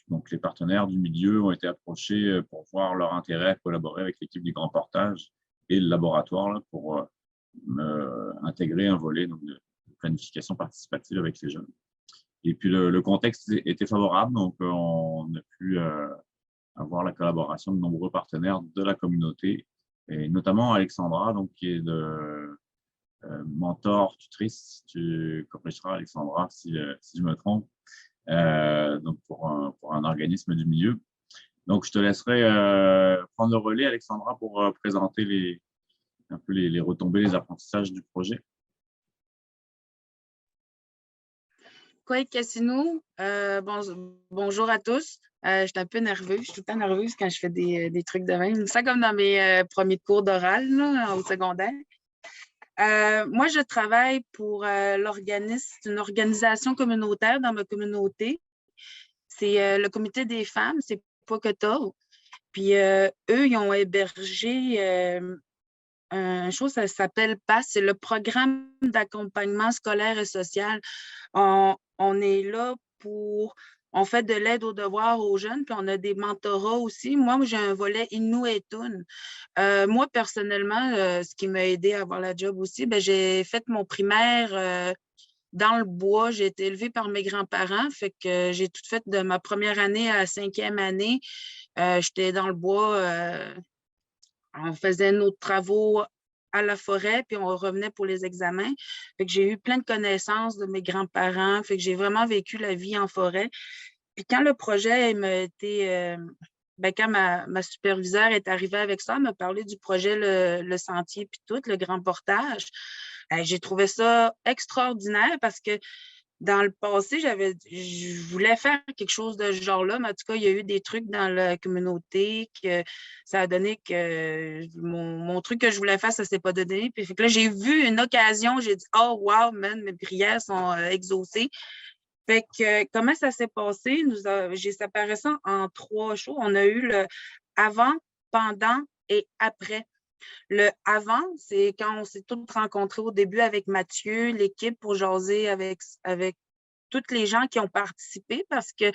Donc, les partenaires du milieu ont été approchés pour voir leur intérêt à collaborer avec l'équipe du Grand Portage et le laboratoire là, pour intégrer un volet donc, de planification participative avec les jeunes. Et puis, le contexte était favorable, donc on a pu avoir la collaboration de nombreux partenaires de la communauté, et notamment Alexandra, donc, qui est de mentor, tutrice. Tu corrigeras, Alexandra, si je me trompe, donc pour un organisme du milieu. Donc, je te laisserai prendre le relais, Alexandra, pour présenter un peu les retombées, les apprentissages du projet. Quoi, Cassino, bonjour à tous. Je suis un peu nerveuse. Je suis tout le temps nerveuse quand je fais des trucs de même. C'est comme dans mes premiers cours d'oral au secondaire. Moi, je travaille pour l'organisme, une organisation communautaire dans ma communauté. C'est le comité des femmes, c'est Pocoto. Puis eux, ils ont hébergé une chose, ça s'appelle PASS, c'est le programme d'accompagnement scolaire et social. On est là pour on fait de l'aide aux devoirs aux jeunes, puis on a des mentorats aussi. Moi, j'ai un volet Innu et Tune. Moi, personnellement, ce qui m'a aidé à avoir la job aussi, ben, j'ai fait mon primaire dans le bois. J'ai été élevée par mes grands-parents, fait que j'ai tout fait de ma première année à la 5e année. J'étais dans le bois, on faisait nos travaux à la forêt, puis on revenait pour les examens. Fait que j'ai eu plein de connaissances de mes grands-parents, fait que j'ai vraiment vécu la vie en forêt. Puis quand le projet m'a été, quand ma superviseure est arrivée avec ça, elle m'a parlé du projet Le Sentier, puis tout, le grand portage. J'ai trouvé ça extraordinaire parce que dans le passé, je voulais faire quelque chose de ce genre-là, mais en tout cas, il y a eu des trucs dans la communauté que ça a donné que mon truc que je voulais faire, ça ne s'est pas donné. Puis fait que là, j'ai vu une occasion, j'ai dit, oh, wow, man, mes prières sont exaucées. Fait que comment ça s'est passé? J'ai séparé ça en 3 jours. On a eu le avant, pendant et après. Le avant, c'est quand on s'est tous rencontrés au début avec Mathieu, l'équipe pour jaser avec toutes les gens qui ont participé parce que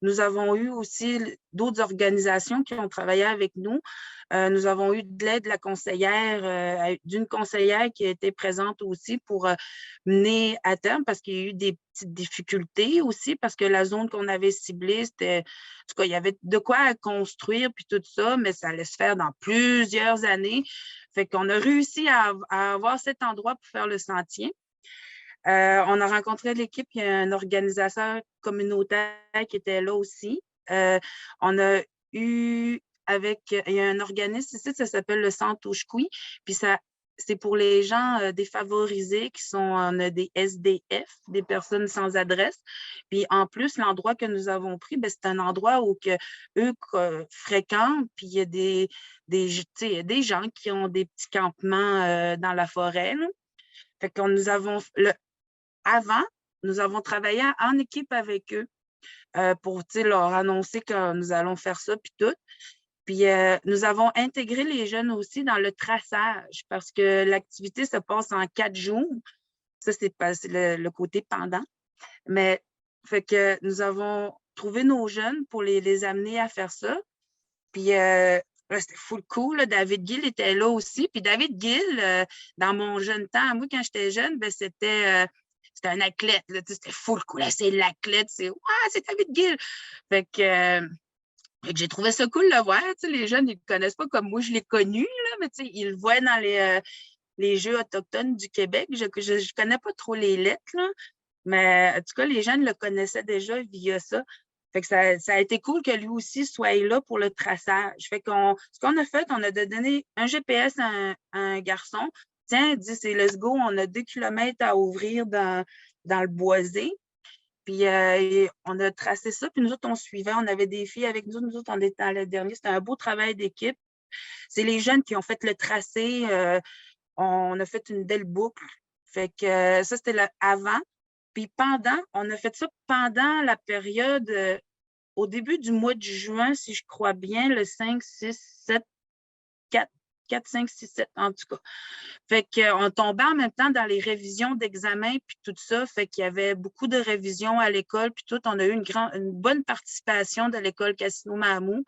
nous avons eu aussi d'autres organisations qui ont travaillé avec nous. Nous avons eu de l'aide de la conseillère, d'une conseillère qui a été présente aussi pour mener à terme parce qu'il y a eu des petites difficultés aussi parce que la zone qu'on avait ciblée, c'était, en tout cas, il y avait de quoi à construire puis tout ça, mais ça allait se faire dans plusieurs années. Fait qu'on a réussi à avoir cet endroit pour faire le sentier. On a rencontré l'équipe, il y a un organisateur communautaire qui était là aussi. On a eu il y a un organisme ici, ça s'appelle le Centre Touchkoui, puis c'est pour les gens défavorisés qui sont des SDF, des personnes sans adresse. Puis en plus, l'endroit que nous avons pris, c'est un endroit où eux fréquentent, puis il y a des gens qui ont des petits campements dans la forêt. Là. Fait que avant, nous avons travaillé en équipe avec eux pour leur annoncer que nous allons faire ça, puis tout. Puis nous avons intégré les jeunes aussi dans le traçage parce que l'activité se passe en 4 jours. Ça, c'est le côté pendant. Mais fait que nous avons trouvé nos jeunes pour les amener à faire ça. Puis c'était full cool. David Gill était là aussi. Puis David Gill, dans mon jeune temps, moi, quand j'étais jeune, c'était un athlète. C'était full cool. C'est l'athlète. C'est David Gill. Fait que j'ai trouvé ça cool de le voir. Les jeunes, ils ne le connaissent pas comme moi, je l'ai connu, là, mais ils le voient dans les Jeux autochtones du Québec. Je ne connais pas trop les lettres, là, mais en tout cas, les jeunes le connaissaient déjà via ça. Fait que ça a été cool que lui aussi soit là pour le traçage. Fait ce qu'on a fait, on a donné un GPS à un garçon. Tiens, dit, c'est let's go, on a 2 kilomètres à ouvrir dans le boisé. Puis on a tracé ça, puis nous autres, on suivait. On avait des filles avec nous. Nous autres, on était dans le dernier. C'était un beau travail d'équipe. C'est les jeunes qui ont fait le tracé. On a fait une belle boucle. Fait que ça, c'était le avant. Puis on a fait ça pendant la période, au début du mois de juin, si je crois bien, le 5, 6, 7, 4, 5, 6, 7, en tout cas. Fait qu'on tombait en même temps dans les révisions d'examen puis tout ça. Fait qu'il y avait beaucoup de révisions à l'école puis tout. On a eu une bonne participation de l'école Casino-Mamou.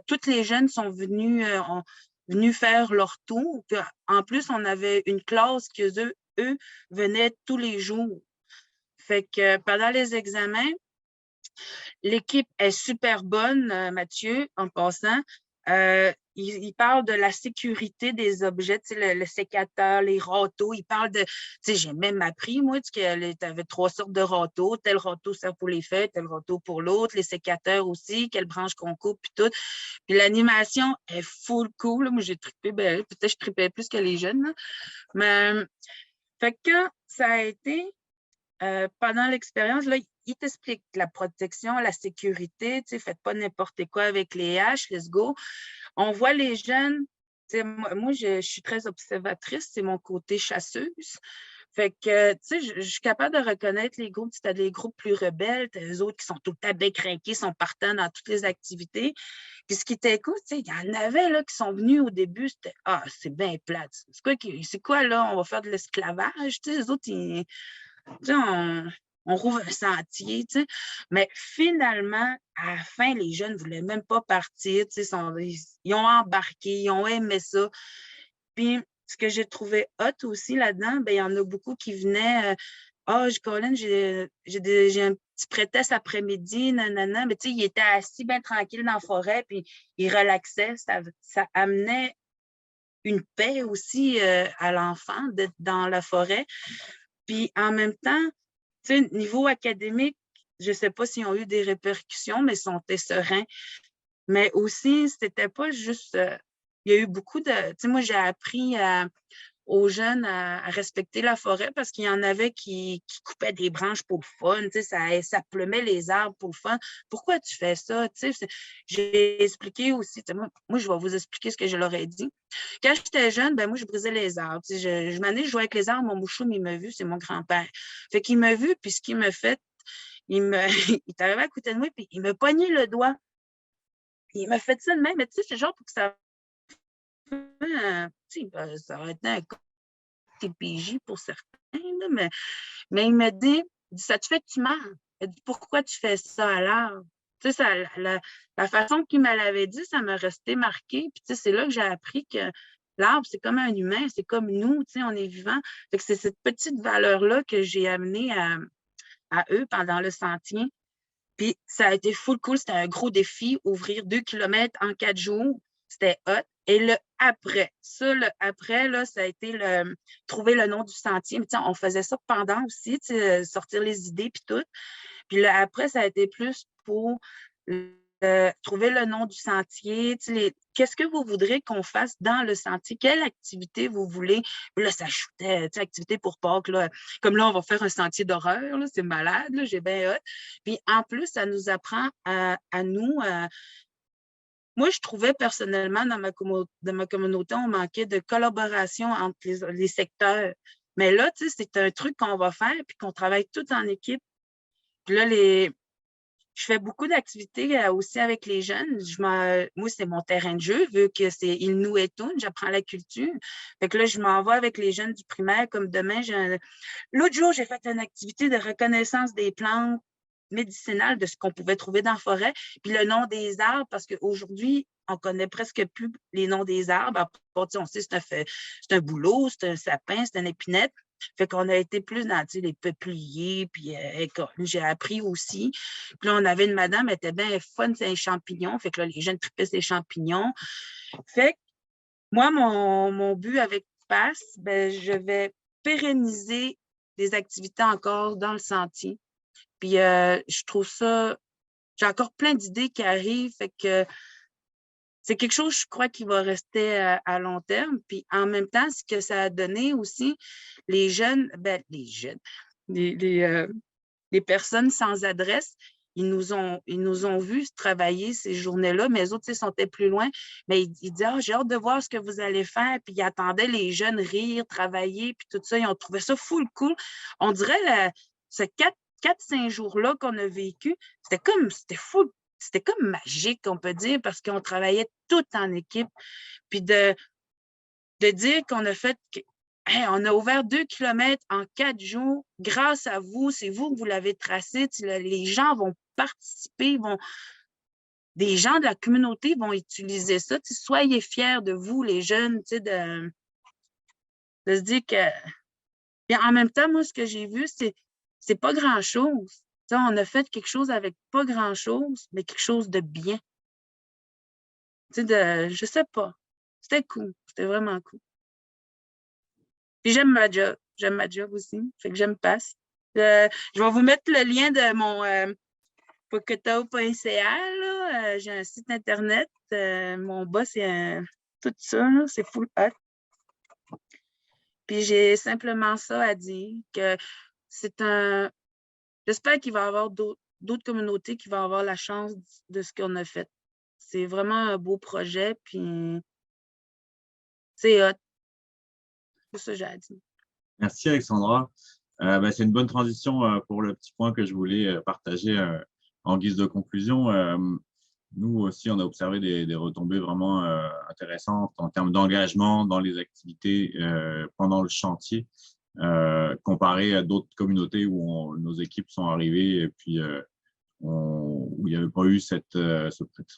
Tous les jeunes sont venus faire leur tour. Puis, en plus, on avait une classe que eux venaient tous les jours. Fait que pendant les examens, l'équipe est super bonne, Mathieu, en passant. Il parle de la sécurité des objets, le sécateur, les râteaux. Il parle de, j'ai même appris, moi, que tu avais 3 sortes de râteaux. Tel râteau sert pour les feuilles, tel râteau pour l'autre. Les sécateurs aussi, quelle branche qu'on coupe, puis tout. Puis l'animation est full cool. Moi, j'ai trippé, peut-être je trippais plus que les jeunes. Là. Mais, fait que quand ça a été, pendant l'expérience, là, il t'explique la protection, la sécurité, faites pas n'importe quoi avec les haches, let's go. On voit les jeunes, moi je suis très observatrice, c'est mon côté chasseuse. Fait que, je suis capable de reconnaître les groupes. Tu as des groupes plus rebelles, tu as les autres qui sont tout le temps bécrinqués, sont partants dans toutes les activités. Puis ce qui était cool, il y en avait là, qui sont venus au début, c'était « Ah, c'est bien plate. C'est quoi là? On va faire de l'esclavage. » Les autres, on rouvre un sentier, tu sais. Mais finalement, à la fin, les jeunes ne voulaient même pas partir, tu sais, ils ont embarqué, ils ont aimé ça. Puis, ce que j'ai trouvé hot aussi là-dedans, ben, il y en a beaucoup qui venaient, Colin, j'ai un petit prétexte après-midi, nanana, mais tu sais, il était assis bien tranquille dans la forêt, puis il relaxait, ça amenait une paix aussi à l'enfant d'être dans la forêt. Puis en même temps, tu sais, niveau académique, je ne sais pas s'ils ont eu des répercussions, mais ils sont sereins. Mais aussi, c'était pas juste. Il y a eu beaucoup de. Tu sais, moi, j'ai appris aux jeunes à respecter la forêt parce qu'il y en avait qui coupaient des branches pour le fun, tu sais, ça plumait les arbres pour le fun. Pourquoi tu fais ça? Tu sais, j'ai expliqué aussi, moi, je vais vous expliquer ce que je leur ai dit. Quand j'étais jeune, ben moi, je brisais les arbres. Tu sais, je jouais avec les arbres, mon mouchoum, il m'a vu, c'est mon grand-père. Fait qu'il m'a vu, puis ce qu'il m'a fait, il est arrivé à côté de moi, puis il m'a pogné le doigt. Puis il m'a fait ça de même, mais tu sais, c'est genre pour que ça ça aurait été un TPJ pour certains, là, mais il m'a dit, ça te fait du mal. Il dit, pourquoi tu fais ça à l'arbre? Tu sais, la façon qu'il me l'avait dit, ça m'a resté marqué. Puis, tu sais, c'est là que j'ai appris que l'arbre, c'est comme un humain, c'est comme nous, tu sais, on est vivant. Fait que c'est cette petite valeur-là que j'ai amenée à eux pendant le sentier. Puis, ça a été full cool. C'était un gros défi, ouvrir 2 kilomètres en 4 jours. C'était hot. Et le après, là, ça a été trouver le nom du sentier. Mais, on faisait ça pendant aussi, sortir les idées puis tout. Puis le après, ça a été plus pour trouver le nom du sentier. Qu'est-ce que vous voudrez qu'on fasse dans le sentier? Quelle activité vous voulez? Puis là, ça ajoutait, activité pour Pâques. Là. Comme là, on va faire un sentier d'horreur. C'est malade. Là, j'ai bien hâte. Puis en plus, ça nous apprend à nous. Moi, je trouvais personnellement, dans ma communauté, on manquait de collaboration entre les secteurs. Mais là, c'est un truc qu'on va faire puis qu'on travaille tout en équipe. Puis là, je fais beaucoup d'activités aussi avec les jeunes. Moi, c'est mon terrain de jeu, vu que c'est Il nous et tout, j'apprends la culture. Fait que là, je m'en vais avec les jeunes du primaire, comme demain. L'autre jour, j'ai fait une activité de reconnaissance des plantes médicinales, de ce qu'on pouvait trouver dans la forêt, puis le nom des arbres, parce qu'aujourd'hui, on connaît presque plus les noms des arbres. On sait c'est un bouleau, c'est un sapin, c'est une épinette. Fait qu'on a été plus dans les peupliers, puis j'ai appris aussi. Puis là, on avait une madame, elle était bien fun, c'est un champignon. Fait que là, les jeunes tripaient ces champignons. Fait que moi, mon but avec PASS, ben, je vais pérenniser des activités encore dans le sentier. Puis je trouve ça, j'ai encore plein d'idées qui arrivent, fait que c'est quelque chose, je crois, qui va rester à long terme. Puis en même temps, ce que ça a donné aussi, les personnes sans adresse, ils nous ont vus travailler ces journées-là, mais les autres, ils sont plus loin. Mais ils disaient, j'ai hâte de voir ce que vous allez faire. Puis ils attendaient les jeunes rire, travailler, puis tout ça. Ils ont trouvé ça full cool. On dirait ce 4-5 jours-là qu'on a vécu, c'était full. C'était comme magique, on peut dire, parce qu'on travaillait tout en équipe. Puis de dire qu'on a fait, on a ouvert 2 kilomètres en 4 jours, grâce à vous, c'est vous que vous l'avez tracé. Les gens vont participer, des gens de la communauté vont utiliser ça. Soyez fiers de vous, les jeunes, de se dire que. Et en même temps, moi, ce que j'ai vu, c'est pas grand-chose. On a fait quelque chose avec pas grand-chose, mais quelque chose de bien. Je sais pas. C'était cool. C'était vraiment cool. Puis j'aime ma job. J'aime ma job aussi. Fait que j'aime PASS. Je vais vous mettre le lien de mon pocotao.ca. J'ai un site Internet. Mon boss, c'est tout ça. C'est full hot. Puis j'ai simplement ça à dire, que c'est j'espère qu'il va y avoir d'autres communautés qui vont avoir la chance de ce qu'on a fait. C'est vraiment un beau projet, puis c'est hot. C'est ça que j'ai à dire. Merci, Alexandra. C'est une bonne transition pour le petit point que je voulais partager en guise de conclusion. Nous aussi, on a observé des retombées vraiment intéressantes en termes d'engagement dans les activités pendant le chantier. comparé à d'autres communautés où nos équipes sont arrivées et puis où il n'y avait pas eu ce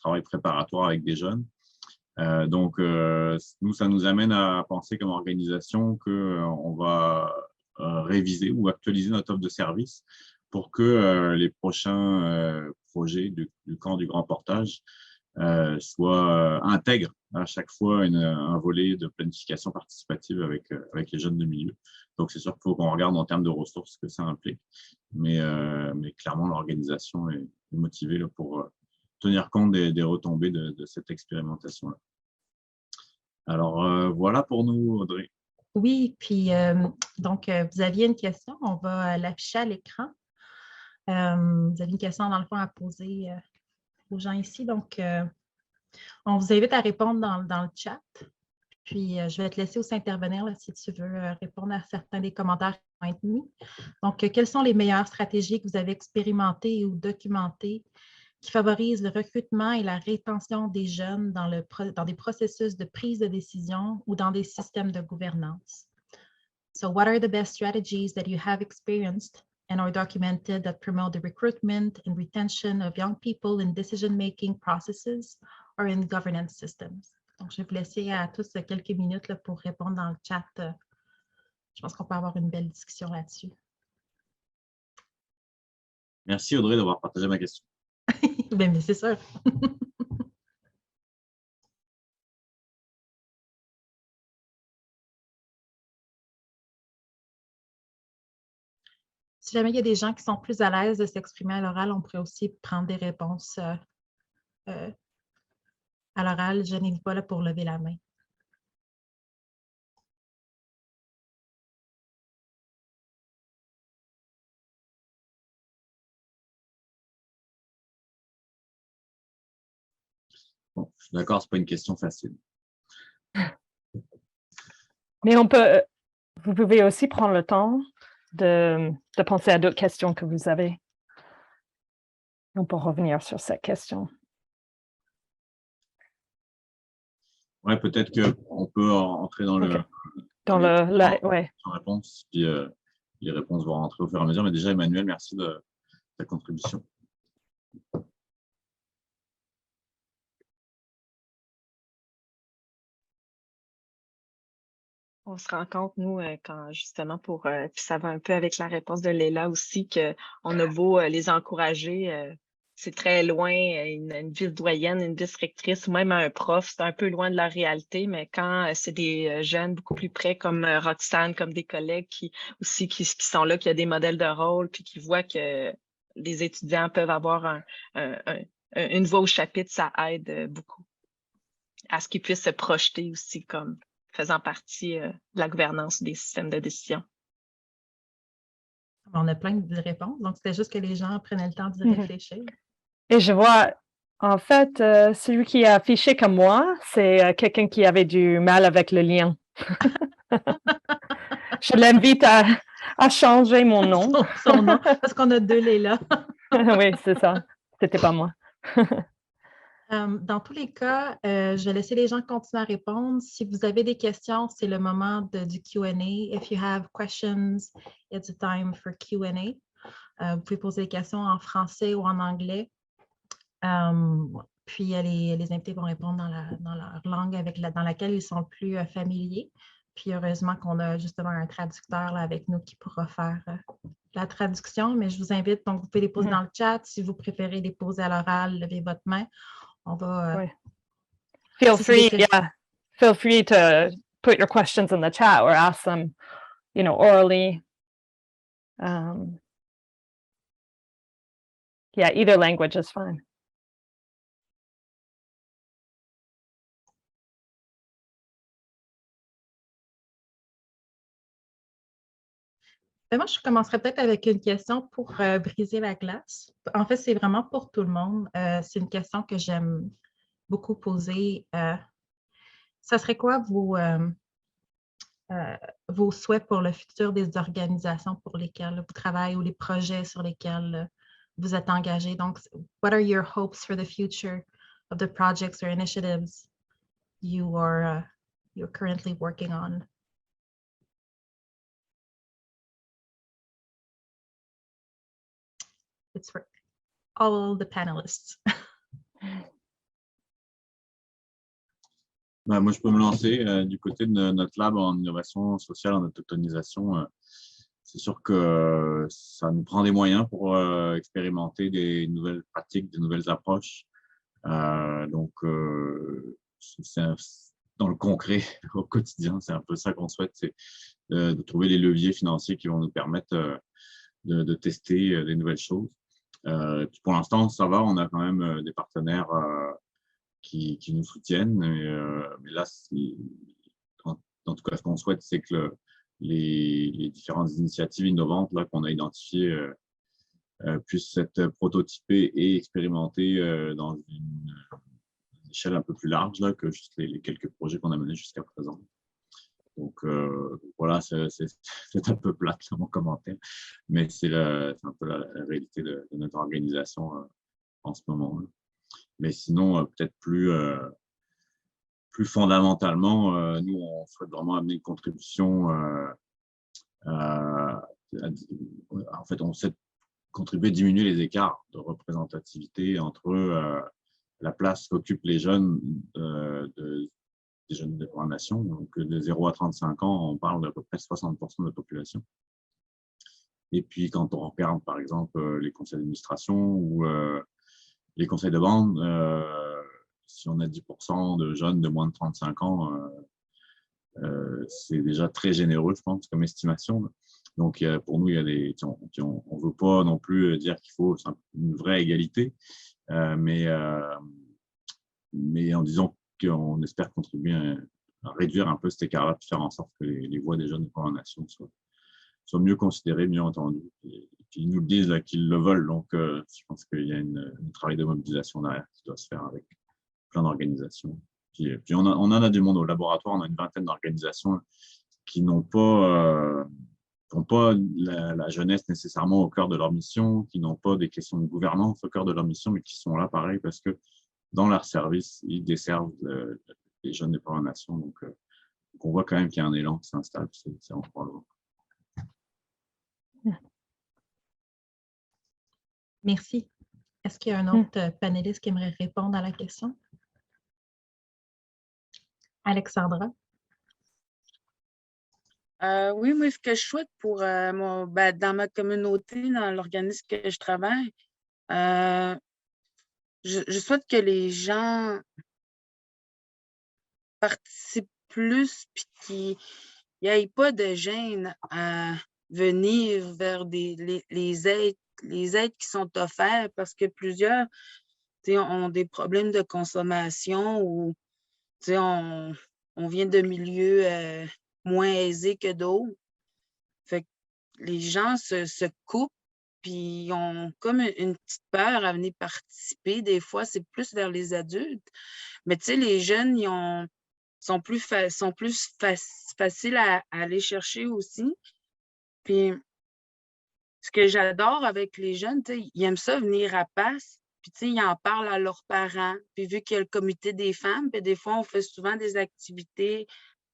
travail préparatoire avec des jeunes. Donc, nous, ça nous amène à penser comme organisation qu'on va réviser ou actualiser notre offre de service pour que les prochains projets du camp du Grand Portage intègrent à chaque fois un volet de planification participative avec les jeunes de milieu. Donc, c'est sûr qu'il faut qu'on regarde en termes de ressources ce que ça implique. Mais clairement, l'organisation est motivée là, pour tenir compte des retombées de cette expérimentation-là. Alors, voilà pour nous, Audrey. Oui, puis donc, vous aviez une question, on va l'afficher à l'écran. Vous avez une question, dans le fond, à poser aux gens ici. Donc, on vous invite à répondre dans le chat. Puis, je vais te laisser aussi intervenir là, si tu veux répondre à certains des commentaires qui vont être mis. Donc, quelles sont les meilleures stratégies que vous avez expérimentées ou documentées qui favorisent le recrutement et la rétention des jeunes dans des processus de prise de décision ou dans des systèmes de gouvernance? So, what are the best strategies that you have experienced and are documented that promote the recruitment and retention of young people in decision-making processes or in governance systems? Donc, je vais vous laisser à tous quelques minutes là, pour répondre dans le chat. Je pense qu'on peut avoir une belle discussion là-dessus. Merci, Audrey, d'avoir partagé ma question. Bien, mais c'est sûr. Si jamais il y a des gens qui sont plus à l'aise de s'exprimer à l'oral, on pourrait aussi prendre des réponses à l'oral. Je n'hésite pas là pour lever la main. Bon, je suis d'accord, ce n'est pas une question facile. Mais vous pouvez aussi prendre le temps de penser à d'autres questions que vous avez. On peut revenir sur cette question. Oui, peut-être qu'on peut entrer dans Okay. les réponses, puis les réponses vont rentrer au fur et à mesure. Mais déjà, Emmanuel, merci de ta contribution. On se rend compte, nous, quand justement puis ça va un peu avec la réponse de Léla aussi, qu'on a beau les encourager, c'est très loin, une ville doyenne, une vice-rectrice ou même un prof, c'est un peu loin de la réalité, mais quand c'est des jeunes beaucoup plus près comme Roxane, comme des collègues qui sont là, qui ont des modèles de rôle, puis qui voient que les étudiants peuvent avoir une voix au chapitre, ça aide beaucoup à ce qu'ils puissent se projeter aussi comme faisant partie de la gouvernance des systèmes de décision. On a plein de réponses, donc c'était juste que les gens prenaient le temps d'y réfléchir. Et je vois, en fait, celui qui a affiché comme moi, c'est quelqu'un qui avait du mal avec le lien. Je l'invite à changer mon nom. Son nom, parce qu'on a deux Léla. Oui, c'est ça. C'était pas moi. Dans tous les cas, je vais laisser les gens continuer à répondre. Si vous avez des questions, c'est le moment du Q&A. If you have questions, it's the time for Q&A. Vous pouvez poser des questions en français ou en anglais. Puis les invités vont répondre dans leur langue dans laquelle ils sont le plus familiers. Puis heureusement qu'on a justement un traducteur là, avec nous qui pourra faire la traduction. Mais je vous invite, donc vous pouvez les poser dans le chat. Si vous préférez les poser à l'oral, levez votre main. On va. Oui. Feel free to put your questions in the chat or ask them, orally. Either language is fine. Moi, je commencerai peut-être avec une question pour briser la glace. En fait, c'est vraiment pour tout le monde. C'est une question que j'aime beaucoup poser. Ça serait quoi vos souhaits pour le futur des organisations pour lesquelles vous travaillez ou les projets sur lesquels vous êtes engagé? Donc, what are your hopes for the future of the projects or initiatives you're currently working on? It's for all the panelists. Moi, je peux me lancer du côté de notre lab en innovation sociale, en autochtonisation. C'est sûr que ça nous prend des moyens pour expérimenter des nouvelles pratiques, des nouvelles approches. Donc, dans le concret, au quotidien, c'est un peu ça qu'on souhaite, c'est de trouver les leviers financiers qui vont nous permettre de tester des nouvelles choses. Puis pour l'instant, ça va, on a quand même des partenaires qui nous soutiennent. Mais là, en tout cas, ce qu'on souhaite, c'est que les différentes initiatives innovantes là qu'on a identifiées puissent être prototypées et expérimentées dans une échelle un peu plus large là, que juste les quelques projets qu'on a menés jusqu'à présent. Donc voilà, c'est un peu plate mon commentaire, mais c'est un peu la réalité de notre organisation en ce moment. Mais sinon, peut-être plus fondamentalement, nous, on souhaite vraiment amener une contribution. En fait, on sait contribuer à diminuer les écarts de représentativité entre la place qu'occupent les jeunes des jeunes de la nation. Donc, de 0 à 35 ans, on parle d'à peu près 60% de la population. Et puis, quand on regarde, par exemple, les conseils d'administration ou les conseils de bande, si on a 10% de jeunes de moins de 35 ans, c'est déjà très généreux, je pense, comme estimation. Donc, pour nous, il y a des, on ne veut pas non plus dire qu'il faut une vraie égalité, mais en disant qu'on espère contribuer à réduire un peu cet écart-là, de faire en sorte que les voix des jeunes de la nation soient mieux considérées, mieux entendues. Et puis, ils nous le disent qu'ils le veulent. Donc, je pense qu'il y a un travail de mobilisation derrière qui doit se faire avec plein d'organisations. Puis on en a du monde au laboratoire. On a une vingtaine d'organisations qui n'ont pas la jeunesse nécessairement au cœur de leur mission, qui n'ont pas des questions de gouvernance au cœur de leur mission, mais qui sont là pareil parce que dans leur service, ils desservent les jeunes des Premières Nations. Donc, on voit quand même qu'il y a un élan qui s'installe. C'est encourageant. Merci. Est-ce qu'il y a un autre panéliste qui aimerait répondre à la question? Alexandra? Oui, moi, ce que je souhaite pour dans ma communauté, dans l'organisme que je travaille, je souhaite que les gens participent plus puis qu'il n'y ait pas de gêne à venir vers les aides qui sont offertes parce que plusieurs ont des problèmes de consommation ou on vient de milieux moins aisés que d'autres. Fait que les gens se coupent puis ils ont comme une petite peur à venir participer. Des fois, c'est plus vers les adultes. Mais les jeunes, sont plus faciles à aller chercher aussi. Puis, ce que j'adore avec les jeunes, ils aiment ça venir à Passe, puis ils en parlent à leurs parents. Puis, vu qu'il y a le comité des femmes, puis des fois, on fait souvent des activités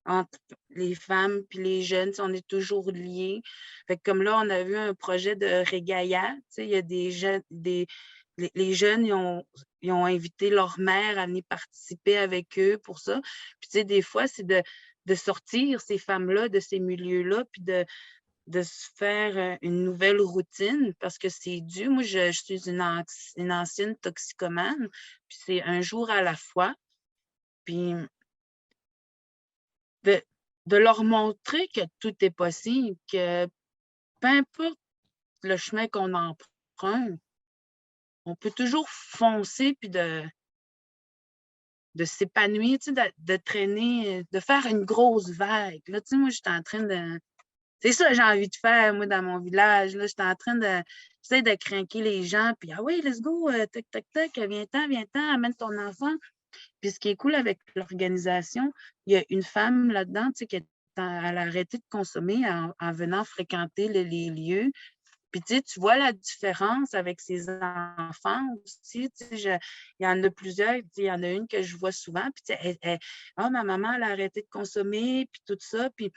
entre les femmes puis les jeunes, on est toujours liés. Fait que comme là, on a vu un projet de régaillade, il y a des jeunes, les jeunes, ils ont invité leur mère à venir participer avec eux pour ça. Puis, des fois, c'est de sortir ces femmes-là de ces milieux-là, puis de se faire une nouvelle routine parce que c'est dû. Moi, je suis une ancienne toxicomane, puis c'est un jour à la fois. Puis, de leur montrer que tout est possible, que peu importe le chemin qu'on emprunte, on peut toujours foncer puis de s'épanouir, de traîner, de faire une grosse vague. Là, moi, j'étais en train de... C'est ça que j'ai envie de faire, moi, dans mon village. Là, j'étais en train j'essaie de craquer les gens, puis « Ah oui, let's go, tac, tac, tac, viens-t'en, amène ton enfant. » Puis ce qui est cool avec l'organisation, il y a une femme là-dedans, elle a arrêté de consommer en venant fréquenter les lieux. Puis tu vois la différence avec ses enfants aussi. Il y en a plusieurs, il y en a une que je vois souvent. Puis ma maman, elle a arrêté de consommer, puis tout ça. Puis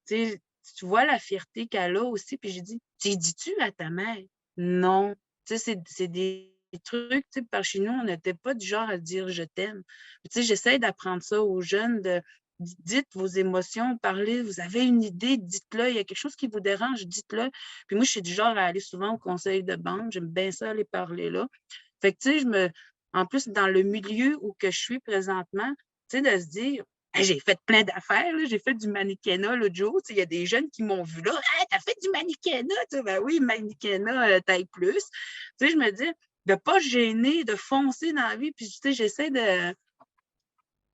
tu vois la fierté qu'elle a aussi. Puis j'ai dit, tu dis-tu à ta mère? Non. Tu sais, c'est des trucs, tu sais, par chez nous, on n'était pas du genre à dire je t'aime. Tu sais, j'essaie d'apprendre ça aux jeunes de dites vos émotions, parlez, vous avez une idée, dites-le, il y a quelque chose qui vous dérange, dites-le. Puis moi, je suis du genre à aller souvent au conseil de bande, j'aime bien ça aller parler là. Fait que, tu sais, en plus, dans le milieu où que je suis présentement, tu sais, de se dire, hey, j'ai fait plein d'affaires, là. J'ai fait du mannequinat l'autre jour. Il y a des jeunes qui m'ont vu là. Hey, t'as fait du mannequinat? Ben oui, mannequinat taille plus. Tu sais, je me dis, de ne pas gêner, de foncer dans la vie. Puis, tu sais, j'essaie de.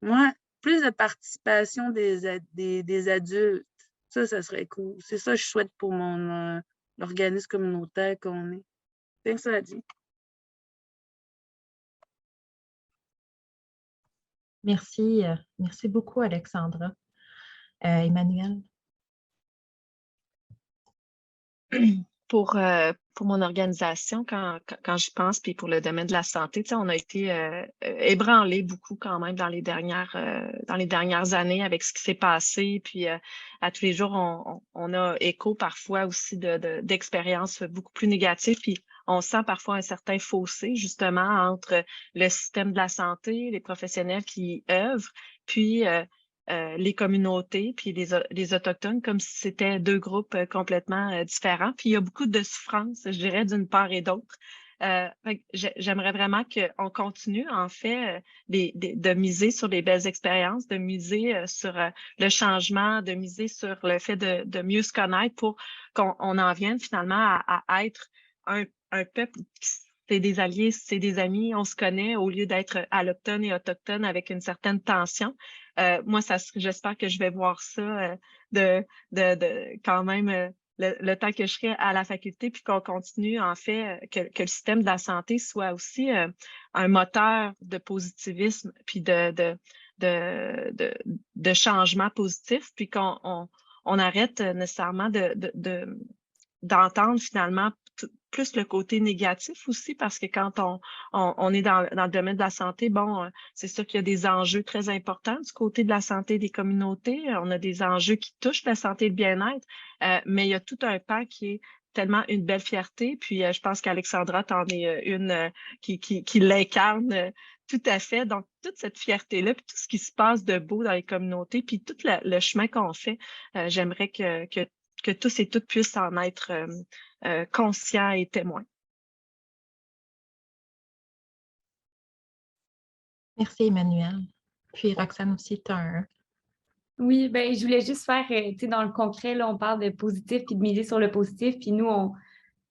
Moi, plus de participation des adultes. Ça serait cool. C'est ça que je souhaite pour l'organisme communautaire qu'on est. C'est que ça a dit. Merci, merci beaucoup, Alexandra. Emmanuel? Pour mon organisation, quand j'y pense, puis pour le domaine de la santé, on a été ébranlés beaucoup quand même dans les dernières années avec ce qui s'est passé. Puis à tous les jours, on a écho parfois aussi d'expériences beaucoup plus négatives. Puis on sent parfois un certain fossé justement entre le système de la santé, les professionnels qui œuvrent, puis les communautés, puis les Autochtones, comme si c'était deux groupes complètement différents. Puis il y a beaucoup de souffrance, je dirais, d'une part et d'autre. J'aimerais vraiment qu'on continue, en fait, de miser sur les belles expériences, de miser sur le changement, de miser sur le fait de mieux se connaître pour qu'on en vienne finalement à être un peuple qui c'est des alliés, c'est des amis, on se connaît au lieu d'être allochtones et autochtones avec une certaine tension. Moi, j'espère que je vais voir ça quand même le temps que je serai à la faculté, puis qu'on continue, en fait, que le système de la santé soit aussi un moteur de positivisme, puis de changement positif, puis qu'on arrête nécessairement d'entendre finalement plus le côté négatif aussi, parce que quand on est dans le domaine de la santé, bon, c'est sûr qu'il y a des enjeux très importants du côté de la santé des communautés. On a des enjeux qui touchent la santé et le bien-être, mais il y a tout un pan qui est tellement une belle fierté. Puis je pense qu'Alexandra, t'en es une qui l'incarne tout à fait. Donc, toute cette fierté-là, puis tout ce qui se passe de beau dans les communautés, puis tout le chemin qu'on fait, j'aimerais que tous et toutes puissent en être conscients et témoins. Merci, Emmanuel. Puis, Roxane aussi, tu as un... Oui, ben, je voulais juste faire, tu sais, dans le concret, là, on parle de positif puis de miser sur le positif. Puis nous,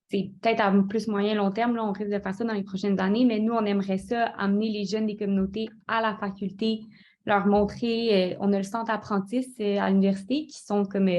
c'est peut-être à plus moyen long terme, là, on risque de faire ça dans les prochaines années, mais nous, on aimerait ça, amener les jeunes des communautés à la faculté, leur montrer, on a le centre Apprentice à l'université qui sont comme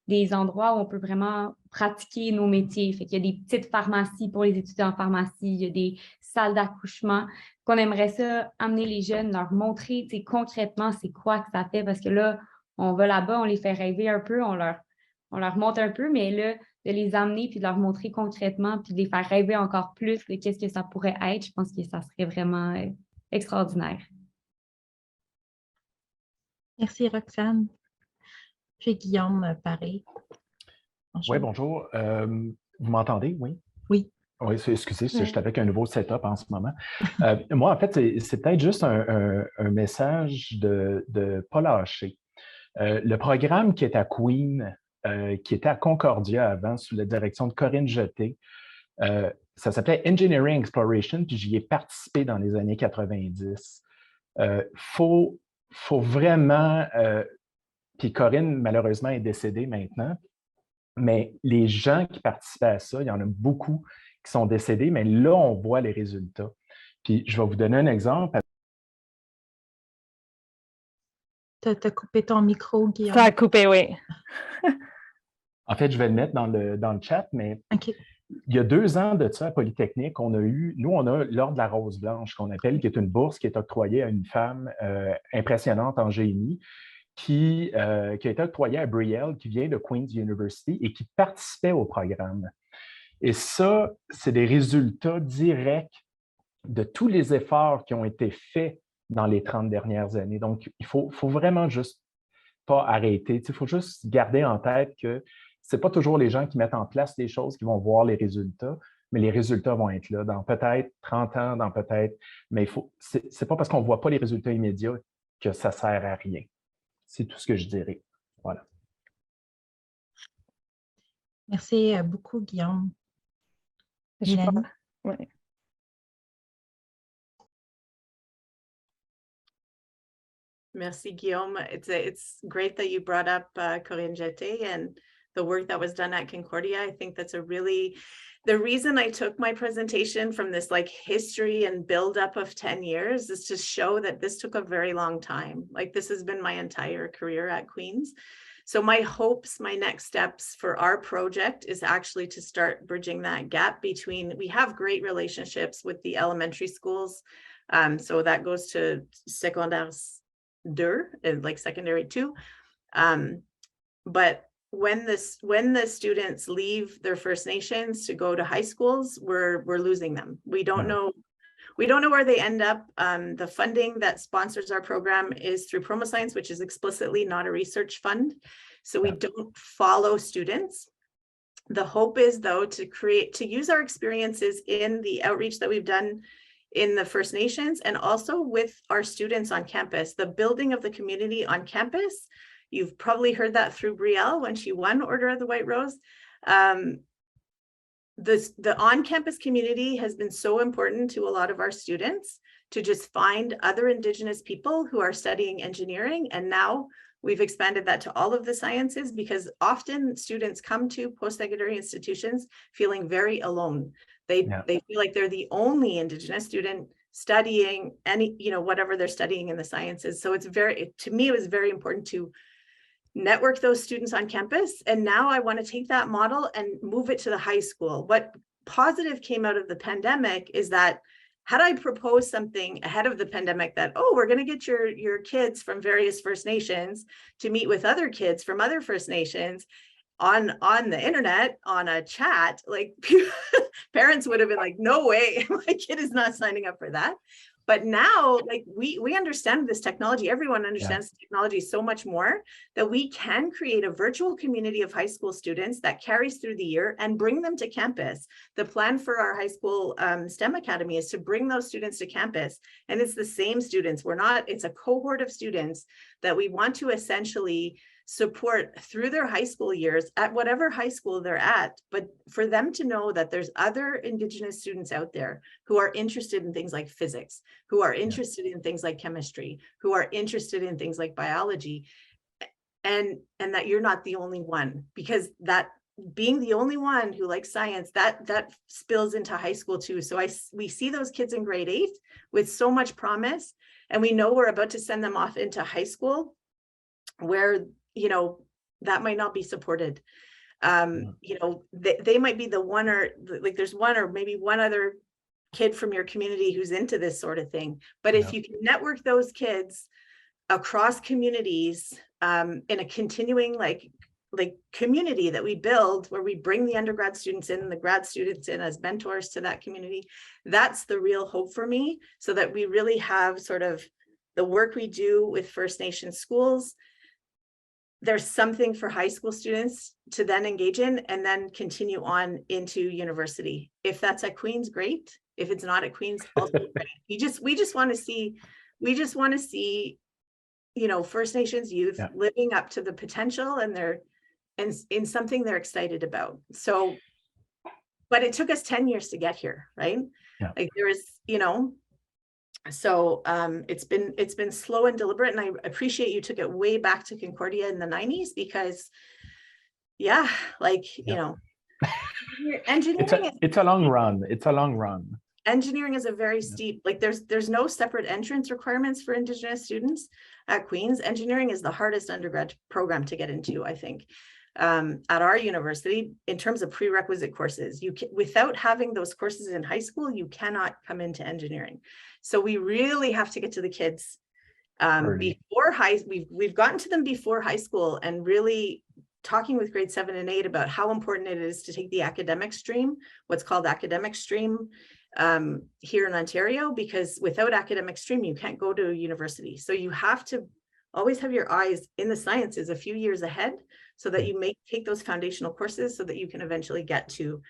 des endroits où on peut vraiment pratiquer nos métiers. Fait qu'il y a des petites pharmacies pour les étudiants en pharmacie, il y a des salles d'accouchement, qu'on aimerait ça, amener les jeunes, leur montrer concrètement c'est quoi que ça fait, parce que là, on va là-bas, on les fait rêver un peu, on leur montre un peu, mais là, de les amener puis de leur montrer concrètement puis de les faire rêver encore plus de qu'est-ce que ça pourrait être, je pense que ça serait vraiment extraordinaire. Merci, Roxane. Puis Guillaume, pareil. Bonjour. Oui, bonjour. Vous m'entendez, oui? Oui. Oui, excusez, je suis avec un nouveau setup en ce moment. Moi, en fait, c'est peut-être juste un message de ne pas lâcher. Le programme qui est à Queen, qui était à Concordia avant, sous la direction de Corinne Jeté, ça s'appelait Engineering Exploration, puis j'y ai participé dans les années 90. Faut vraiment... puis Corinne, malheureusement, est décédée maintenant, mais les gens qui participaient à ça, il y en a beaucoup qui sont décédés, mais là, on voit les résultats. Puis je vais vous donner un exemple. Tu as coupé ton micro, Guillaume. Ça a coupé, oui. En fait, je vais le mettre dans le chat, mais okay. Il y a 2 ans de ça à Polytechnique, on a l'Ordre de la Rose Blanche, qu'on appelle, qui est une bourse qui est octroyée à une femme impressionnante en génie, qui a été octroyée à Brielle, qui vient de Queen's University et qui participait au programme. Et ça, c'est des résultats directs de tous les efforts qui ont été faits dans les 30 dernières années. Donc, il faut vraiment juste pas arrêter. Il faut juste garder en tête que ce n'est pas toujours les gens qui mettent en place les choses qui vont voir les résultats. mais les résultats vont être là dans peut-être 30 ans, dans peut-être, mais c'est pas parce qu'on ne voit pas les résultats immédiats que ça sert à rien. C'est tout ce que je dirais. Voilà. Merci beaucoup, Guillaume. Mélanie? Ouais. Merci, Guillaume. It's great that you brought up Corinne Jeté and the work that was done at Concordia. I think that's the reason I took my presentation from this like history and buildup of 10 years is to show that this took a very long time. Like this has been my entire career at Queen's. So my hopes, my next steps for our project is actually to start bridging that gap between, we have great relationships with the elementary schools. So that goes to secondaires 2, like secondary 2. But when the students leave their First Nations to go to high schools, we're losing them. We don't know where they end up. The funding that sponsors our program is through PromoScience, which is explicitly not a research fund. So we don't follow students. The hope is though to use our experiences in the outreach that we've done in the First Nations and also with our students on campus, the building of the community on campus. You've probably heard that through Brielle when she won Order of the White Rose. The on-campus community has been so important to a lot of our students to just find other Indigenous people who are studying engineering. And now we've expanded that to all of the sciences because often students come to post-secondary institutions feeling very alone. They feel like they're the only Indigenous student studying any, whatever they're studying in the sciences. So to me, it was very important to network those students on campus. And now I want to take that model and move it to the high school. What positive came out of the pandemic is that had I proposed something ahead of the pandemic that, oh, we're going to get your kids from various First Nations to meet with other kids from other First Nations on the internet, on a chat, like parents would have been like, no way, my kid is not signing up for that. But now, like we understand this technology, everyone understands technology so much more that we can create a virtual community of high school students that carries through the year and bring them to campus. The plan for our high school STEM Academy is to bring those students to campus. And it's the same students. It's a cohort of students that we want to essentially support through their high school years at whatever high school they're at, but for them to know that there's other Indigenous students out there who are interested in things like physics, who are interested in things like chemistry, who are interested in things like biology, and that you're not the only one, because that being the only one who likes science, that spills into high school too. So we see those kids in grade 8 with so much promise, and we know we're about to send them off into high school where that might not be supported. They might be the one, or like there's one or maybe one other kid from your community who's into this sort of thing. But if you can network those kids across communities in a continuing like community that we build, where we bring the undergrad students in and the grad students in as mentors to that community, that's the real hope for me, so that we really have sort of the work we do with First Nation schools. There's something for high school students to then engage in and then continue on into university. If that's at Queen's, great. If it's not at Queen's, also great. We just want to see, First Nations youth living up to the potential and in something they're excited about. So, but it took us 10 years to get here, right? Yeah. Like there is, so it's been slow and deliberate, and I appreciate you took it way back to Concordia in the 90s because engineering it's a long run. Engineering is a very steep, like there's no separate entrance requirements for Indigenous students at Queen's. Engineering is the hardest undergrad program to get into, I think. At our university, in terms of prerequisite courses, without having those courses in high school, you cannot come into engineering. So we really have to get to the kids before we've gotten to them before high school, and really talking with grade 7 and 8 about how important it is to take the academic stream, what's called academic stream here in Ontario, because without academic stream, you can't go to university. So you have to always have your eyes in the sciences a few years ahead, so that you may take those foundational courses so that you can eventually get to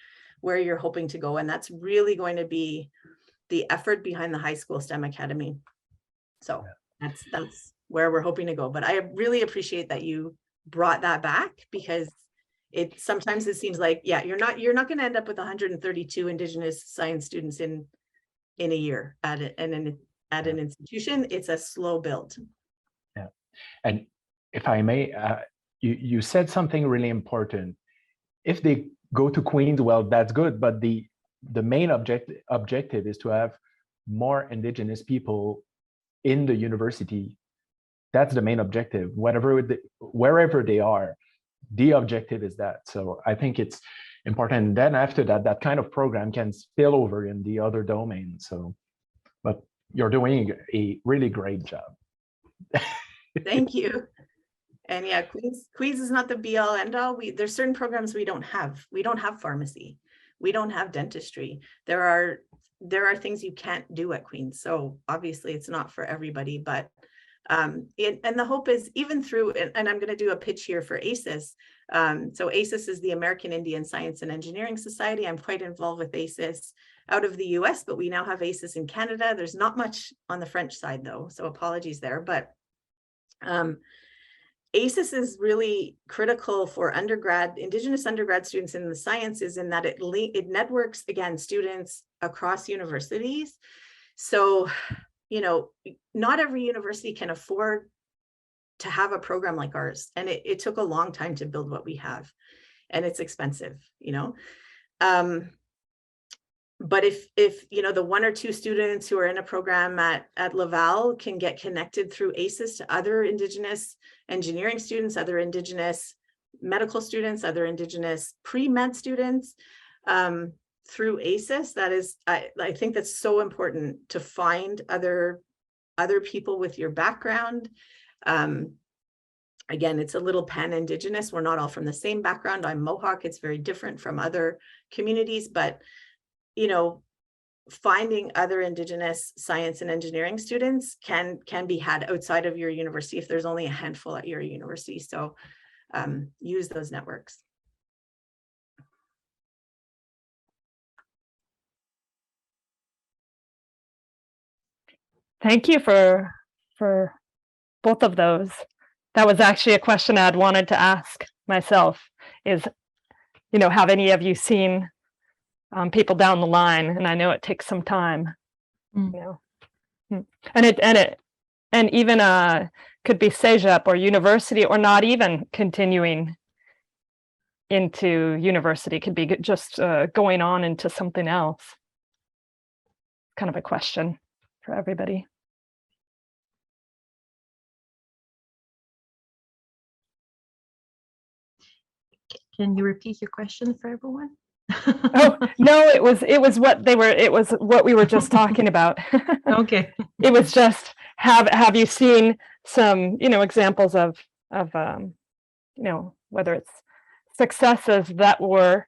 where you're hoping to go. And that's really going to be the effort behind the high school STEM Academy. So that's where we're hoping to go. But I really appreciate that you brought that back, because sometimes it seems like, yeah, you're not going to end up with 132 Indigenous science students in a year at an institution. It's a slow build. Yeah. And if I may, you said something really important. If they go to Queen's, well, that's good, but the main objective is to have more Indigenous people in the university. That's the main objective, wherever they are. The objective is that. So I think it's important. And then after that, that kind of program can spill over in the other domains. So, but you're doing a really great job. Thank you. And yeah, Queens is not the be all end all. There's certain programs we don't have. We don't have pharmacy. We don't have dentistry. There are things you can't do at Queens. So obviously it's not for everybody, but and the hope is even through, and I'm going to do a pitch here for ASIS. So ASIS is the American Indian Science and Engineering Society. I'm quite involved with ASIS out of the US, but we now have ASIS in Canada. There's not much on the French side though, so apologies there. But ASIS is really critical for Indigenous undergrad students in the sciences, in that it networks, again, students across universities. So, not every university can afford to have a program like ours. And it took a long time to build what we have, and it's expensive, but if the 1 or 2 students who are in a program at Laval can get connected through ASIS to other Indigenous engineering students, other Indigenous medical students, other Indigenous pre-med students, through ASIS, that is, I think that's so important, to find other people with your background. Again, it's a little pan-Indigenous. We're not all from the same background. I'm Mohawk. It's very different from other communities, but finding other Indigenous science and engineering students can be had outside of your university if there's only a handful at your university. So use those networks. Thank you for both of those. That was actually a question I'd wanted to ask myself, is, have any of you seen people down the line? And I know it takes some time, and even could be cégep or university, or not even continuing into university, could be just going on into something else. Kind of a question for everybody. Can you repeat your question for everyone? Oh no, it was what we were just talking about. Okay. It was just, have you seen some examples of whether it's successes that were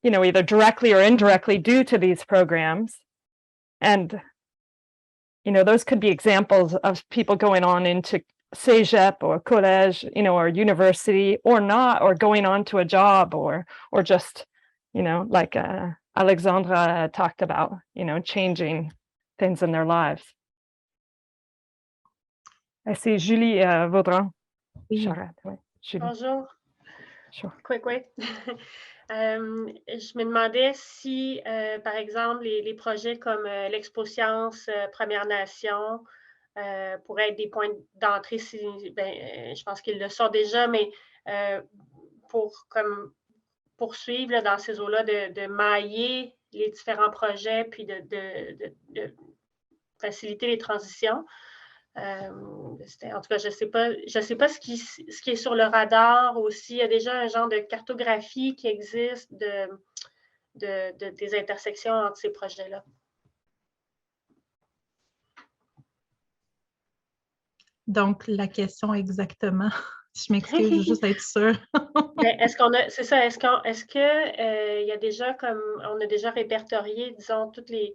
either directly or indirectly due to these programs, and those could be examples of people going on into cégep or collège, or university, or not, or going on to a job, or just like Alexandra talked about, changing things in their lives. I see Julie Vaudran. Oui. Bonjour. Sure. Quick. Je me demandais si, par exemple, les projets comme l'Expo-Sciences Premières Nations pourraient être des points d'entrée, je pense qu'ils le sont déjà, mais pour poursuivre dans ces eaux-là, de mailler les différents projets, puis de faciliter les transitions. En tout cas, je sais pas ce qui est sur le radar aussi. Il y a déjà un genre de cartographie qui existe des intersections entre ces projets-là. Donc, la question exactement, je m'excuse, je veux juste être sûre. Est-ce que il y a déjà, comme on a déjà répertorié, disons, toutes les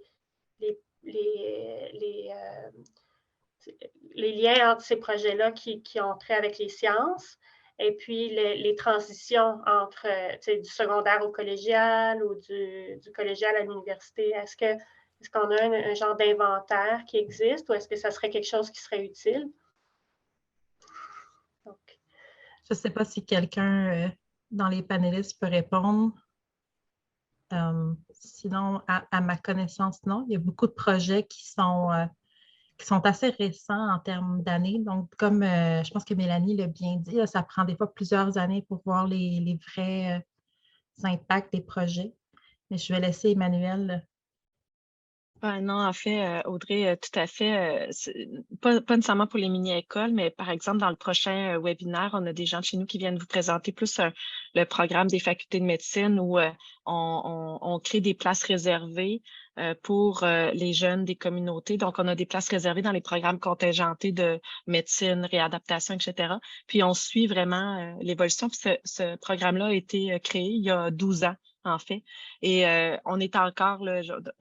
liens entre ces projets-là qui ont trait avec les sciences? et puis les transitions entre du secondaire au collégial ou du collégial à l'université. Est-ce qu'on a un genre d'inventaire qui existe ou est-ce que ça serait quelque chose qui serait utile? Donc. Je ne sais pas si quelqu'un dans les panélistes peut répondre. Sinon, à ma connaissance, non. Il y a beaucoup de projets qui sont assez récents en termes d'années. Donc, comme je pense que Mélanie l'a bien dit, là, ça prend des fois plusieurs années pour voir les vrais impacts des projets. Mais je vais laisser Emmanuel. Non, en fait, Audrey, tout à fait. Pas nécessairement pour les mini-écoles, mais par exemple, dans le prochain webinaire, on a des gens de chez nous qui viennent vous présenter plus le programme des facultés de médecine où on crée des places réservées pour les jeunes des communautés. Donc, on a des places réservées dans les programmes contingentés de médecine, réadaptation, etc. Puis, on suit vraiment l'évolution. Puis, ce programme-là a été créé il y a 12 ans. En fait. Et on est encore,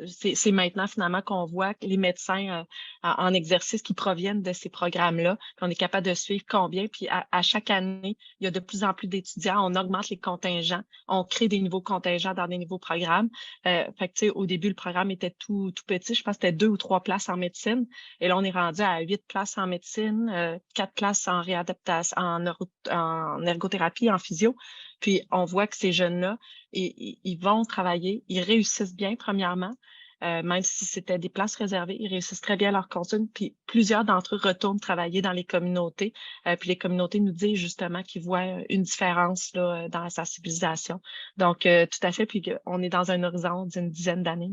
c'est maintenant finalement qu'on voit que les médecins en exercice qui proviennent de ces programmes-là, qu'on est capable de suivre combien, puis à chaque année, il y a de plus en plus d'étudiants, on augmente les contingents, on crée des nouveaux contingents dans des nouveaux programmes. Fait que, tu sais, au début, le programme était tout petit, je pense que c'était 2 ou 3 places en médecine, et là, on est rendu à 8 places en médecine, 4 places en réadaptation, en ergothérapie, en physio. Puis, on voit que ces jeunes-là, ils vont travailler, ils réussissent bien, premièrement, même si c'était des places réservées, ils réussissent très bien leur contenu. Puis, plusieurs d'entre eux retournent travailler dans les communautés. Puis, les communautés nous disent justement qu'ils voient une différence là, dans la sensibilisation. Donc, tout à fait. Puis, on est dans un horizon d'une dizaine d'années.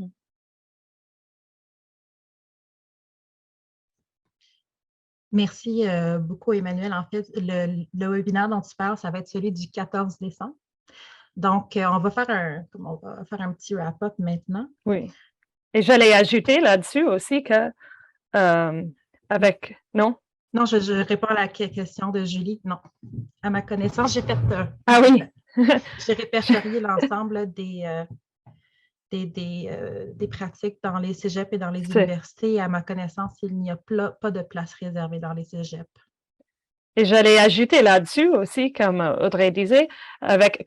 Merci beaucoup, Emmanuel. En fait, le webinaire dont tu parles, ça va être celui du 14 décembre. Donc, on va faire un petit wrap-up maintenant. Oui. Et j'allais ajouter là-dessus aussi que avec... Non? Non, je réponds à la question de Julie. Non. À ma connaissance, j'ai fait... Ah oui! J'ai répertorié l'ensemble des pratiques dans les cégeps et dans les universités. Et à ma connaissance, il n'y a pas de place réservée dans les cégeps. Et j'allais ajouter là-dessus aussi, comme Audrey disait,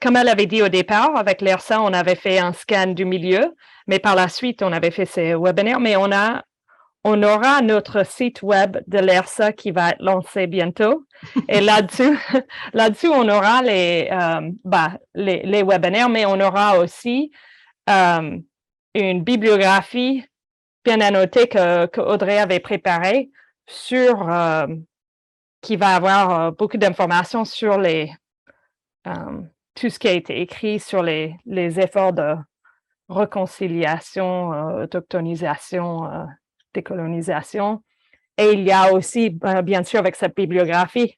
comme elle avait dit au départ, avec l'ERSA, on avait fait un scan du milieu, mais par la suite, on avait fait ces webinaires, mais on aura notre site web de l'ERSA qui va être lancé bientôt. Et là-dessus, on aura les webinaires, mais on aura aussi une bibliographie bien annotée que Audrey avait préparée sur... qui va avoir beaucoup d'informations sur tout ce qui a été écrit sur les efforts de réconciliation, autochtonisation, décolonisation. Et il y a aussi, bien sûr, avec cette bibliographie,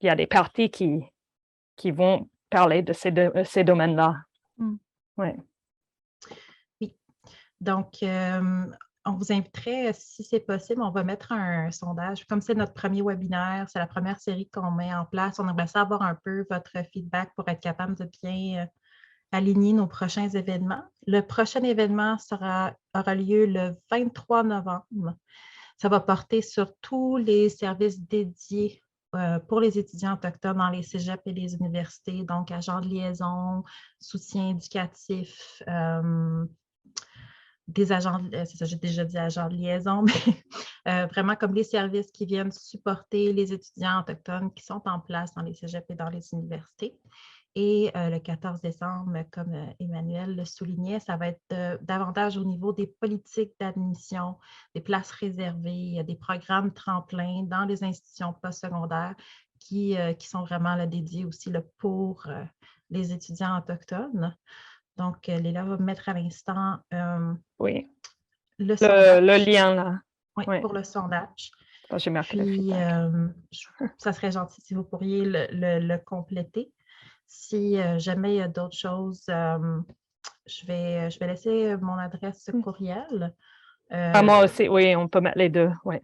il y a des parties qui vont parler de ces domaines-là. Ouais. Oui. Donc, on vous inviterait, si c'est possible, on va mettre un sondage. Comme c'est notre premier webinaire, c'est la première série qu'on met en place. On aimerait savoir un peu votre feedback pour être capable de bien aligner nos prochains événements. Le prochain événement aura lieu le 23 novembre. Ça va porter sur tous les services dédiés pour les étudiants autochtones dans les cégeps et les universités, donc agents de liaison, soutien éducatif, des agents, c'est ça, j'ai déjà dit agents de liaison, mais vraiment comme les services qui viennent supporter les étudiants autochtones qui sont en place dans les cégeps et dans les universités. Et le 14 décembre, comme Emmanuel le soulignait, ça va être davantage au niveau des politiques d'admission, des places réservées, des programmes tremplins dans les institutions postsecondaires qui sont vraiment là, dédiés aussi là, pour les étudiants autochtones. Donc, Léla va mettre à l'instant oui. le lien là. Oui, oui, pour le sondage. J'ai marqué puis, ça serait gentil si vous pourriez le compléter. Si jamais il y a d'autres choses, je vais laisser mon adresse courriel. Moi aussi, oui, on peut mettre les deux. Oui.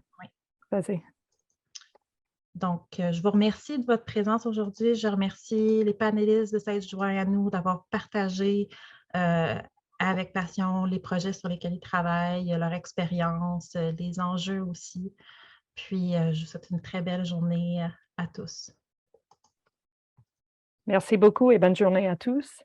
Vas-y. Donc, je vous remercie de votre présence aujourd'hui. Je remercie les panélistes de s'être joints à nous, d'avoir partagé avec passion les projets sur lesquels ils travaillent, leur expérience, les enjeux aussi. Puis, je vous souhaite une très belle journée à tous. Merci beaucoup et bonne journée à tous.